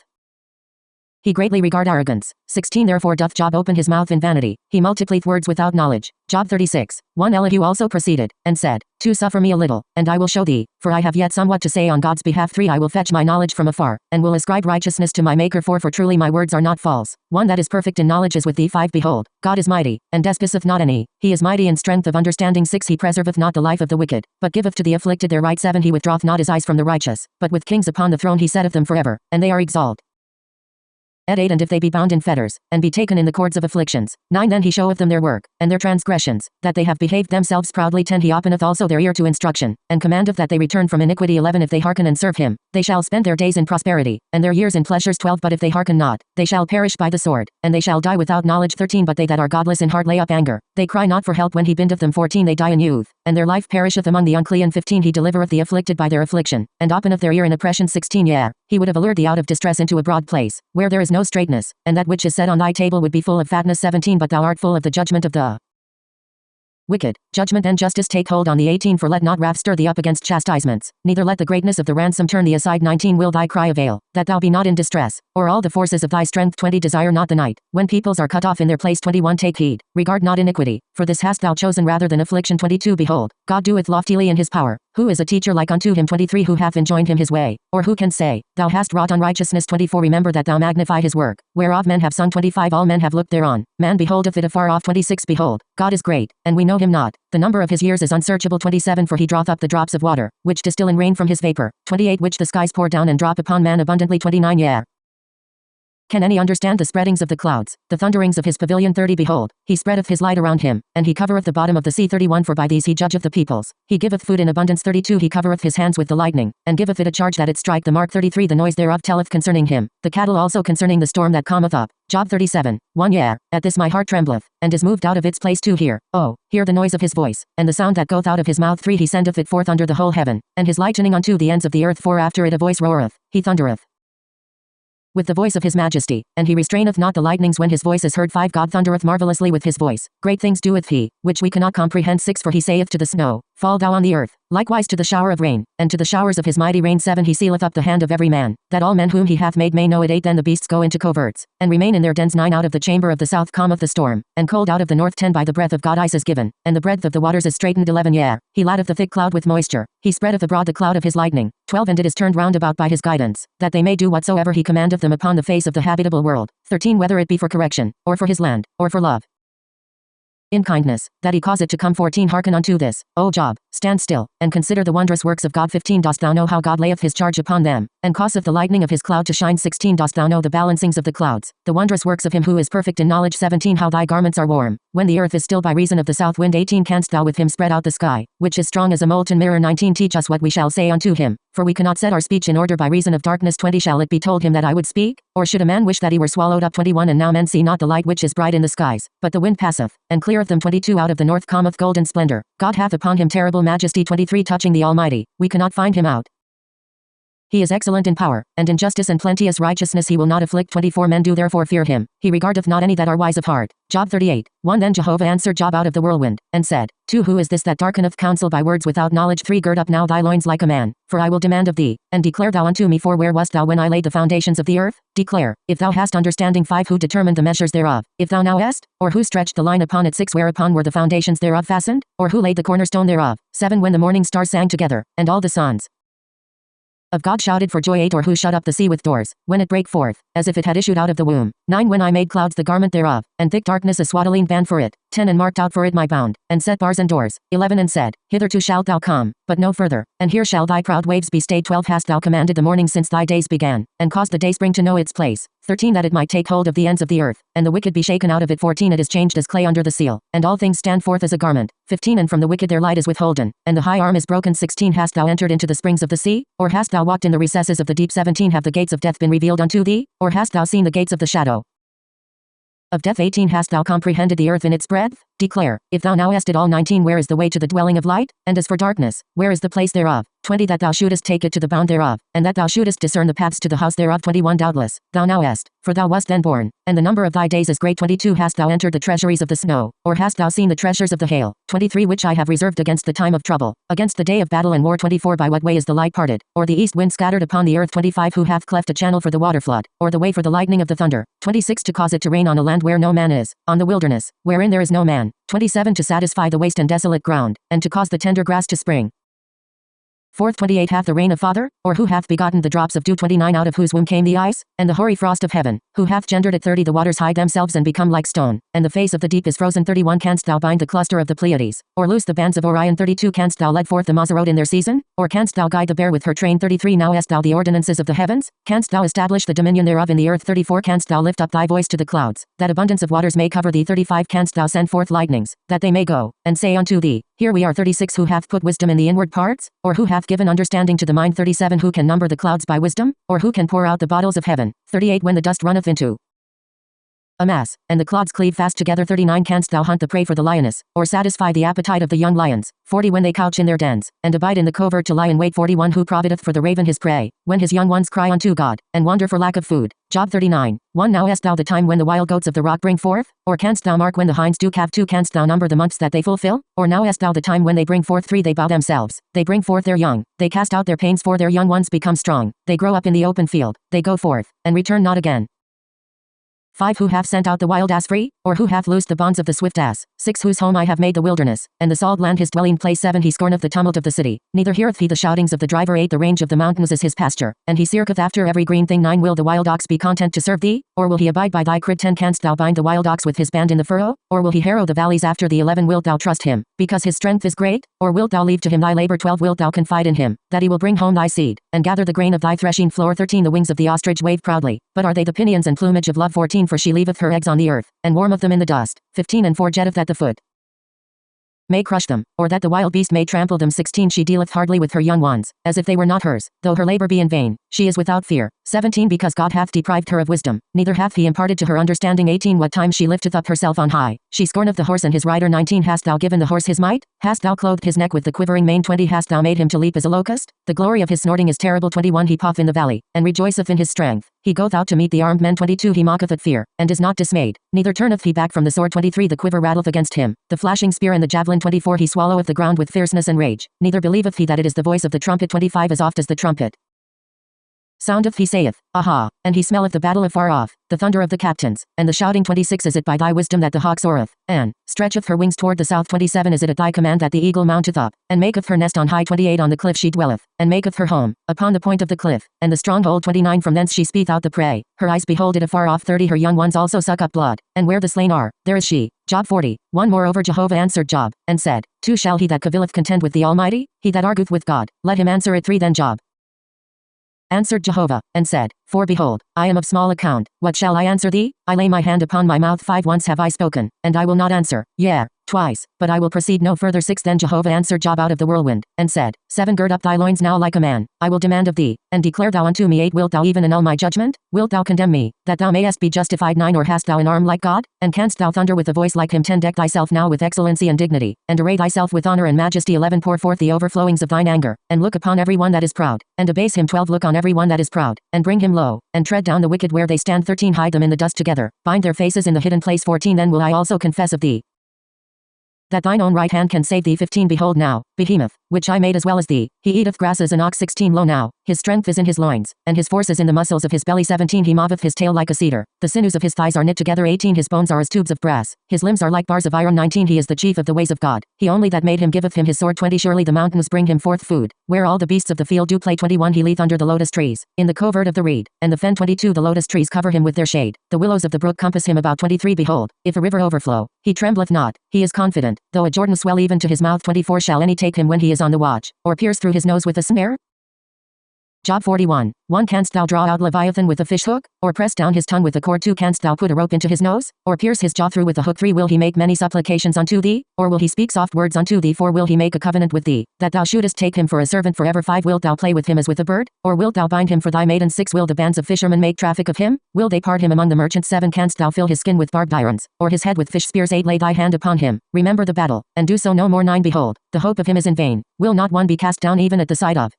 he greatly regard arrogance. 16 Therefore doth Job open his mouth in vanity, he multiplieth words without knowledge. Job 36 1 Elihu also proceeded, and said, 2 Suffer me a little, and I will show thee, for I have yet somewhat to say on God's behalf. 3 I will fetch my knowledge from afar, and will ascribe righteousness to my Maker. 4 For truly my words are not false, one that is perfect in knowledge is with thee. 5 Behold, God is mighty, and despiseth not any, he is mighty in strength of understanding. 6 He preserveth not the life of the wicked, but giveth to the afflicted their right. 7 He withdraweth not his eyes from the righteous, but with kings upon the throne he setteth them forever, and they are exalted. At 8 And if they be bound in fetters, and be taken in the cords of afflictions. 9 Then he showeth them their work, and their transgressions, that they have behaved themselves proudly. 10 He openeth also their ear to instruction, and commandeth that they return from iniquity. 11 If they hearken and serve him, they shall spend their days in prosperity, and their years in pleasures. 12 But if they hearken not, they shall perish by the sword, and they shall die without knowledge. 13 But they that are godless in heart lay up anger, they cry not for help when he bindeth them. 14 They die in youth, and their life perisheth among the unclean. 15 He delivereth the afflicted by their affliction, and openeth their ear in oppression. 16 Yea, he would have allured thee out of distress into a broad place, where there is no straightness, and that which is set on thy table would be full of fatness. 17 But thou art full of the judgment of the wicked, judgment and justice take hold on thee. 18 For let not wrath stir thee up against chastisements, neither let the greatness of the ransom turn thee aside. 19 Will thy cry avail, that thou be not in distress, or all the forces of thy strength? 20 Desire not the night, when peoples are cut off in their place. 21 Take heed, regard not iniquity, for this hast thou chosen rather than affliction. 22 Behold, God doeth loftily in his power, who is a teacher like unto him? 23 Who hath enjoined him his way, or who can say, Thou hast wrought unrighteousness? 24 Remember that thou magnify his work, whereof men have sung. 25 All men have looked thereon, man beholdeth it afar off. 26 Behold, God is great, and we know him not, the number of his years is unsearchable. 27 For he draweth up the drops of water, which distill in rain from his vapor. 28 Which the skies pour down and drop upon man abundantly. 29 Yea, Can any understand the spreadings of the clouds, the thunderings of his pavilion? 30 Behold, he spreadeth his light around him, and he covereth the bottom of the sea. 31 For by these he judgeth the peoples. He giveth food in abundance. 32 He covereth his hands with the lightning, and giveth it a charge that it strike the mark. 33 The noise thereof telleth concerning him, the cattle also concerning the storm that cometh up. Job 37. 1 Yea, at this my heart trembleth, and is moved out of its place. 2 Hear, oh, hear the noise of his voice, and the sound that goeth out of his mouth. 3 He sendeth it forth under the whole heaven, and his lightning unto the ends of the earth. 4 After it a voice roareth, he thundereth with the voice of his majesty, and he restraineth not the lightnings when his voice is heard. 5 God thundereth marvelously with his voice, great things doeth he, which we cannot comprehend. 6 For he saith to the snow, Fall thou on the earth, likewise to the shower of rain, and to the showers of his mighty rain. 7 He sealeth up the hand of every man, that all men whom he hath made may know it. 8 Then the beasts go into coverts, and remain in their dens. 9 Out of the chamber of the south cometh the storm, and cold out of the north. 10 By the breath of God ice is given, and the breadth of the waters is straitened. 11 Yea, he laddeth the thick cloud with moisture, he spreadeth abroad the cloud of his lightning. 12 And it is turned round about by his guidance, that they may do whatsoever he commandeth them upon the face of the habitable world. 13 Whether it be for correction, or for his land, or for love, in kindness, that he cause it to come. 14 Hearken unto this, O Job, stand still, and consider the wondrous works of God. 15 Dost thou know how God layeth his charge upon them, and causeth the lightning of his cloud to shine? 16 Dost thou know the balancings of the clouds, the wondrous works of him who is perfect in knowledge? 17 How thy garments are warm, when the earth is still by reason of the south wind? 18 Canst thou with him spread out the sky, which is strong as a molten mirror? 19 Teach us what we shall say unto him, for we cannot set our speech in order by reason of darkness. 20 Shall it be told him that I would speak, or should a man wish that he were swallowed up? 21 And now men see not the light which is bright in the skies, but the wind passeth, and cleareth them. 22 Out of the north cometh golden splendor, God hath upon him terrible majesty. 23 Touching the Almighty, we cannot find him out. He is excellent in power, and in justice and plenteous righteousness he will not afflict. 24 Men do therefore fear him, he regardeth not any that are wise of heart. Job 38. 1 Then Jehovah answered Job out of the whirlwind, and said, 2 Who is this that darkeneth counsel by words without knowledge? 3 Gird up now thy loins like a man, for I will demand of thee, and declare thou unto me. 4 Where wast thou when I laid the foundations of the earth? Declare, if thou hast understanding. 5 Who determined the measures thereof, if thou now hast, or who stretched the line upon it? 6 Whereupon were the foundations thereof fastened, or who laid the cornerstone thereof? 7 When the morning stars sang together, and all the sons of God shouted for joy. 8 Or who shut up the sea with doors, when it brake forth, as if it had issued out of the womb? 9 When I made clouds the garment thereof, and thick darkness a swaddling band for it? 10 And marked out for it my bound, and set bars and doors. 11 And said, Hitherto shalt thou come, but no further, and here shall thy proud waves be stayed. 12 Hast thou commanded the morning since thy days began, and caused the dayspring to know its place? 13 That it might take hold of the ends of the earth, and the wicked be shaken out of it. 14 It is changed as clay under the seal, and all things stand forth as a garment. 15 And from the wicked their light is withholden, and the high arm is broken. 16 Hast thou entered into the springs of the sea, or hast thou walked in the recesses of the deep? 17 Have the gates of death been revealed unto thee, or hast thou seen the gates of the shadow of death? 18 Hast thou comprehended the earth in its breadth? Declare, if thou now hast it all. 19 Where is the way to the dwelling of light? And as for darkness, where is the place thereof? 20 That thou shouldest take it to the bound thereof, and that thou shouldest discern the paths to the house thereof. 21 Doubtless, thou now hast, for thou wast then born, and the number of thy days is great. 22 Hast thou entered the treasuries of the snow, or hast thou seen the treasures of the hail? 23 Which I have reserved against the time of trouble, against the day of battle and war. 24 By what way is the light parted, or the east wind scattered upon the earth? 25 Who hath cleft a channel for the waterflood, or the way for the lightning of the thunder? 26 To cause it to rain on a land where no man is, on the wilderness, wherein there is no man. 27 To satisfy the waste and desolate ground, and to cause the tender grass to spring. 4th 28 Hath the rain a father, or who hath begotten the drops of dew? 29 Out of whose womb came the ice, and the hoary frost of heaven? Who hath gendered it? 30 The waters hide themselves and become like stone, and the face of the deep is frozen. 31 Canst thou bind the cluster of the Pleiades, or loose the bands of Orion? 32 Canst thou let forth the Mazzaroth in their season, or canst thou guide the bear with her train? 33 Now hast thou the ordinances of the heavens? Canst thou establish the dominion thereof in the earth? 34 Canst thou lift up thy voice to the clouds, that abundance of waters may cover thee? 35 Canst thou send forth lightnings, that they may go, and say unto thee, Here we are? 36 Who hath put wisdom in the inward parts, or who hath given understanding to the mind? 37 Who can number the clouds by wisdom, or who can pour out the bottles of heaven? 38 When the dust runneth into a mass, and the clods cleave fast together. 39 Canst thou hunt the prey for the lioness, or satisfy the appetite of the young lions? 40 When they couch in their dens, and abide in the covert to lie in wait? 41 Who provideth for the raven his prey, when his young ones cry unto God, and wander for lack of food? Job 39. 1 Now hast thou the time when the wild goats of the rock bring forth, or canst thou mark when the hinds do calve? 2 Canst thou number the months that they fulfill, or now hast thou the time when they bring forth? 3 They bow themselves, they bring forth their young, they cast out their pains, for their young ones become strong, they grow up in the open field, they go forth, and return not again. 5. Who hath sent out the wild ass free? Or who hath loosed the bonds of the swift ass? 6. Whose home I have made the wilderness, and the salt land his dwelling place. 7. He scorneth the tumult of the city, neither heareth he the shoutings of the driver. 8. The range of the mountains is his pasture, and he seeketh after every green thing. 9. Will the wild ox be content to serve thee? Or will he abide by thy crib? 10. Canst thou bind the wild ox with his band in the furrow? Or will he harrow the valleys after thee? 11. Wilt thou trust him, because his strength is great? Or wilt thou leave to him thy labor? 12. Wilt thou confide in him, that he will bring home thy seed, and gather the grain of thy threshing floor? 13. The wings of the ostrich wave proudly, but are they the pinions and plumage of love? 14. For she leaveth her eggs on the earth, and warmeth them in the dust. 15. And forgetteth that the foot may crush them, or that the wild beast may trample them. 16. She dealeth hardly with her young ones, as if they were not hers, though her labor be in vain, she is without fear. 17. Because God hath deprived her of wisdom, neither hath he imparted to her understanding. 18. What time she lifteth up herself on high, she scorneth the horse and his rider. 19. Hast thou given the horse his might? Hast thou clothed his neck with the quivering mane? 20. Hast thou made him to leap as a locust? The glory of his snorting is terrible. 21. He puffeth in the valley, and rejoiceth in his strength. He goeth out to meet the armed men. 22. He mocketh at fear, and is not dismayed, neither turneth he back from the sword. 23. The quiver rattleth against him, the flashing spear and the javelin. 24. He swalloweth the ground with fierceness and rage, neither believeth he that it is the voice of the trumpet. 25. As oft as the trumpet soundeth, he saith, Aha! And he smelleth the battle afar off, the thunder of the captains, and the shouting. 26. Is it by thy wisdom that the hawk soareth, and stretcheth her wings toward the south? 27. Is it at thy command that the eagle mounteth up, and maketh her nest on high? 28. On the cliff she dwelleth, and maketh her home, upon the point of the cliff, and the stronghold. 29. From thence she speeth out the prey, her eyes behold it afar off. 30. Her young ones also suck up blood, and where the slain are, there is she. Job 40. 1. Moreover Jehovah answered Job, and said, 2. Shall he that cavilleth contend with the Almighty? He that argueth with God, let him answer it. 3. Then Job answered Jehovah, and said, For behold, I am of small account, what shall I answer thee? I lay my hand upon my mouth. 5. Once have I spoken, and I will not answer, yea, twice, but I will proceed no further. 6. Then Jehovah answered Job out of the whirlwind, and said, 7. Gird up thy loins now like a man, I will demand of thee, and declare thou unto me. 8. Wilt thou even annul my judgment? Wilt thou condemn me, that thou mayest be justified? 9. Or hast thou an arm like God? And canst thou thunder with a voice like him? 10. Deck thyself now with excellency and dignity, and array thyself with honor and majesty. 11. Pour forth the overflowings of thine anger, and look upon every one that is proud, and abase him. 12. Look on every one that is proud, and bring him low, and tread down the wicked where they stand. 13. Hide them in the dust together, bind their faces in the hidden place. 14. Then will I also confess of thee, that thine own right hand can save thee. 15. Behold now, Behemoth, which I made as well as thee, he eateth grass as an ox. 16. Lo now, his strength is in his loins, and his force is in the muscles of his belly. 17. He moveth his tail like a cedar, the sinews of his thighs are knit together. 18. His bones are as tubes of brass, his limbs are like bars of iron. 19. He is the chief of the ways of God, he only that made him giveth him his sword. 20. Surely the mountains bring him forth food, where all the beasts of the field do play. 21. He leeth under the lotus trees, in the covert of the reed, and the fen. 22. The lotus trees cover him with their shade, the willows of the brook compass him about. 23. Behold, if a river overflow, he trembleth not, he is confident, though a Jordan swell even to his mouth. 24. Shall any take him when he is on the watch, or pierce through his nose with a snare? Job 41. 1. Canst thou draw out Leviathan with a fish hook, or press down his tongue with a cord? 2. Canst thou put a rope into his nose, or pierce his jaw through with a hook? 3. Will he make many supplications unto thee, or will he speak soft words unto thee? 4. Will he make a covenant with thee, that thou shouldest take him for a servant forever? 5. Wilt thou play with him as with a bird, or wilt thou bind him for thy maiden? 6. Will the bands of fishermen make traffic of him? Will they part him among the merchants? 7. Canst thou fill his skin with barbed irons, or his head with fish spears? 8. Lay thy hand upon him, remember the battle, and do so no more. 9. Behold, the hope of him is in vain, will not one be cast down even at the sight of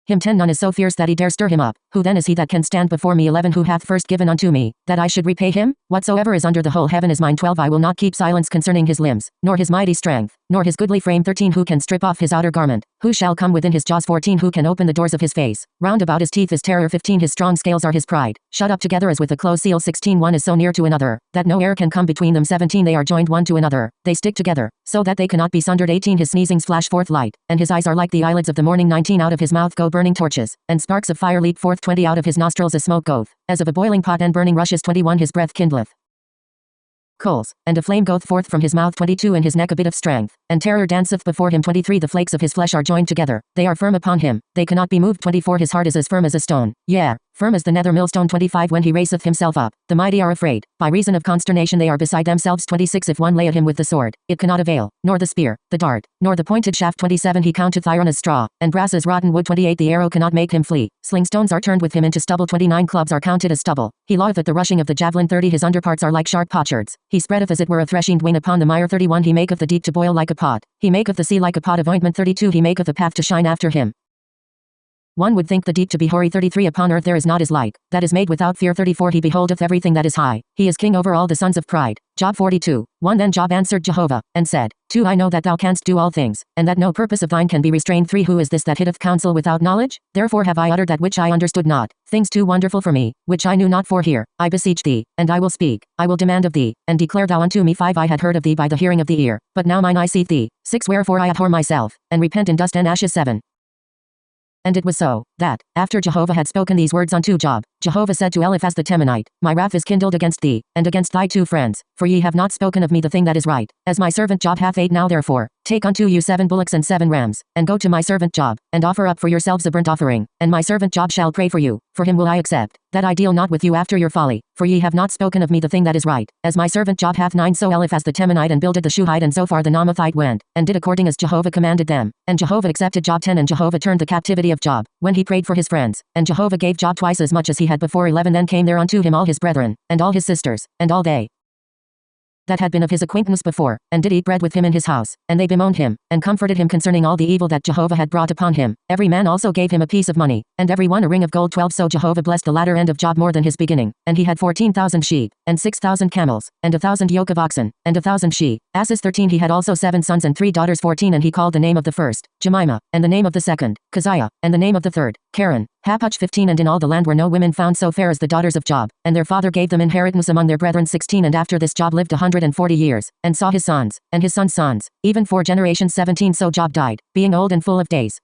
him? 10. None is so fierce that he dare stir him up. Who then is he that can stand before me? 11. Who hath first given unto me, that I should repay him? Whatsoever is under the whole heaven is mine. 12. I will not keep silence concerning his limbs, nor his mighty strength, nor his goodly frame. 13. Who can strip off his outer garment? Who shall come within his jaws? 14. Who can open the doors of his face? Round about his teeth is terror. 15. His strong scales are his pride, shut up together as with a close seal. 16. One is so near to another, that no air can come between them. 17. They are joined one to another, they stick together, so that they cannot be sundered. 18. His sneezings flash forth light, and his eyes are like the eyelids of the morning. 19. Out of his mouth go burning torches, and sparks of fire leap forth. 20. Out of his nostrils a smoke goeth, as of a boiling pot and burning rushes. 21. His breath kindleth coals, and a flame goeth forth from his mouth. 22. In his neck a bit of strength, and terror danceth before him. 23. The flakes of his flesh are joined together, they are firm upon him, they cannot be moved. 24. His heart is as firm as a stone, yea, firm as the nether millstone. 25. When he raiseth himself up, the mighty are afraid, by reason of consternation they are beside themselves. 26. If one lay at him with the sword, it cannot avail, nor the spear, the dart, nor the pointed shaft. 27. He counteth iron as straw, and brass as rotten wood. 28. The arrow cannot make him flee, sling stones are turned with him into stubble. 29. Clubs are counted as stubble, he laweth at the rushing of the javelin. 30. His underparts are like sharp potsherds, he spreadeth as it were a threshing wain upon the mire. 31. He maketh the deep to boil like a pot, he maketh the sea like a pot of ointment. 32. He maketh the path to shine after him, One would think the deep to be hoary. 33 Upon earth there is not his like, that is made without fear. 34 He beholdeth everything that is high, he is king over all the sons of pride. Job 42. 1 Then Job answered Jehovah, and said, 2 I know that thou canst do all things, and that no purpose of thine can be restrained. 3 Who is this that hitteth counsel without knowledge? Therefore have I uttered that which I understood not, things too wonderful for me, which I knew not. For here, I beseech thee, and I will speak, I will demand of thee, and declare thou unto me. 5 I had heard of thee by the hearing of the ear, but now mine eye seeth thee. 6 Wherefore I abhor myself, and repent in dust and ashes. 7 And it was so, that, after Jehovah had spoken these words unto Job, Jehovah said to Eliphaz the Temanite, My wrath is kindled against thee, and against thy 2 friends, for ye have not spoken of me the thing that is right, as my servant Job hath. 8 Now therefore, take unto you 7 bullocks and 7 rams, and go to my servant Job, and offer up for yourselves a burnt offering, and my servant Job shall pray for you, for him will I accept, that I deal not with you after your folly, for ye have not spoken of me the thing that is right, as my servant Job hath. 9 So Eliphaz the Temanite and Bildad the Shuhite and Zophar the Naamathite went, and did according as Jehovah commanded them, and Jehovah accepted Job. 10 And Jehovah turned the captivity of Job, when he prayed for his friends, and Jehovah gave Job twice as much as he had before. 11 Then came there unto him all his brethren, and all his sisters, and all they that had been of his acquaintance before, and did eat bread with him in his house, and they bemoaned him, and comforted him concerning all the evil that Jehovah had brought upon him. Every man also gave him a piece of money, and every one a ring of gold. 12 So Jehovah blessed the latter end of Job more than his beginning, and he had 14,000 sheep, and 6,000 camels, and 1,000 yoke of oxen, and 1,000 she asses. 13 He had also 7 sons and 3 daughters. 14 And he called the name of the first, Jemimah, and the name of the second, Keziah, and the name of the third, Karen. Happuch. 15 And in all the land were no women found so fair as the daughters of Job, and their father gave them inheritance among their brethren. 16 And after this Job lived 140 years, and saw his sons, and his sons' sons, even 4 generations. 17 So Job died, being old and full of days,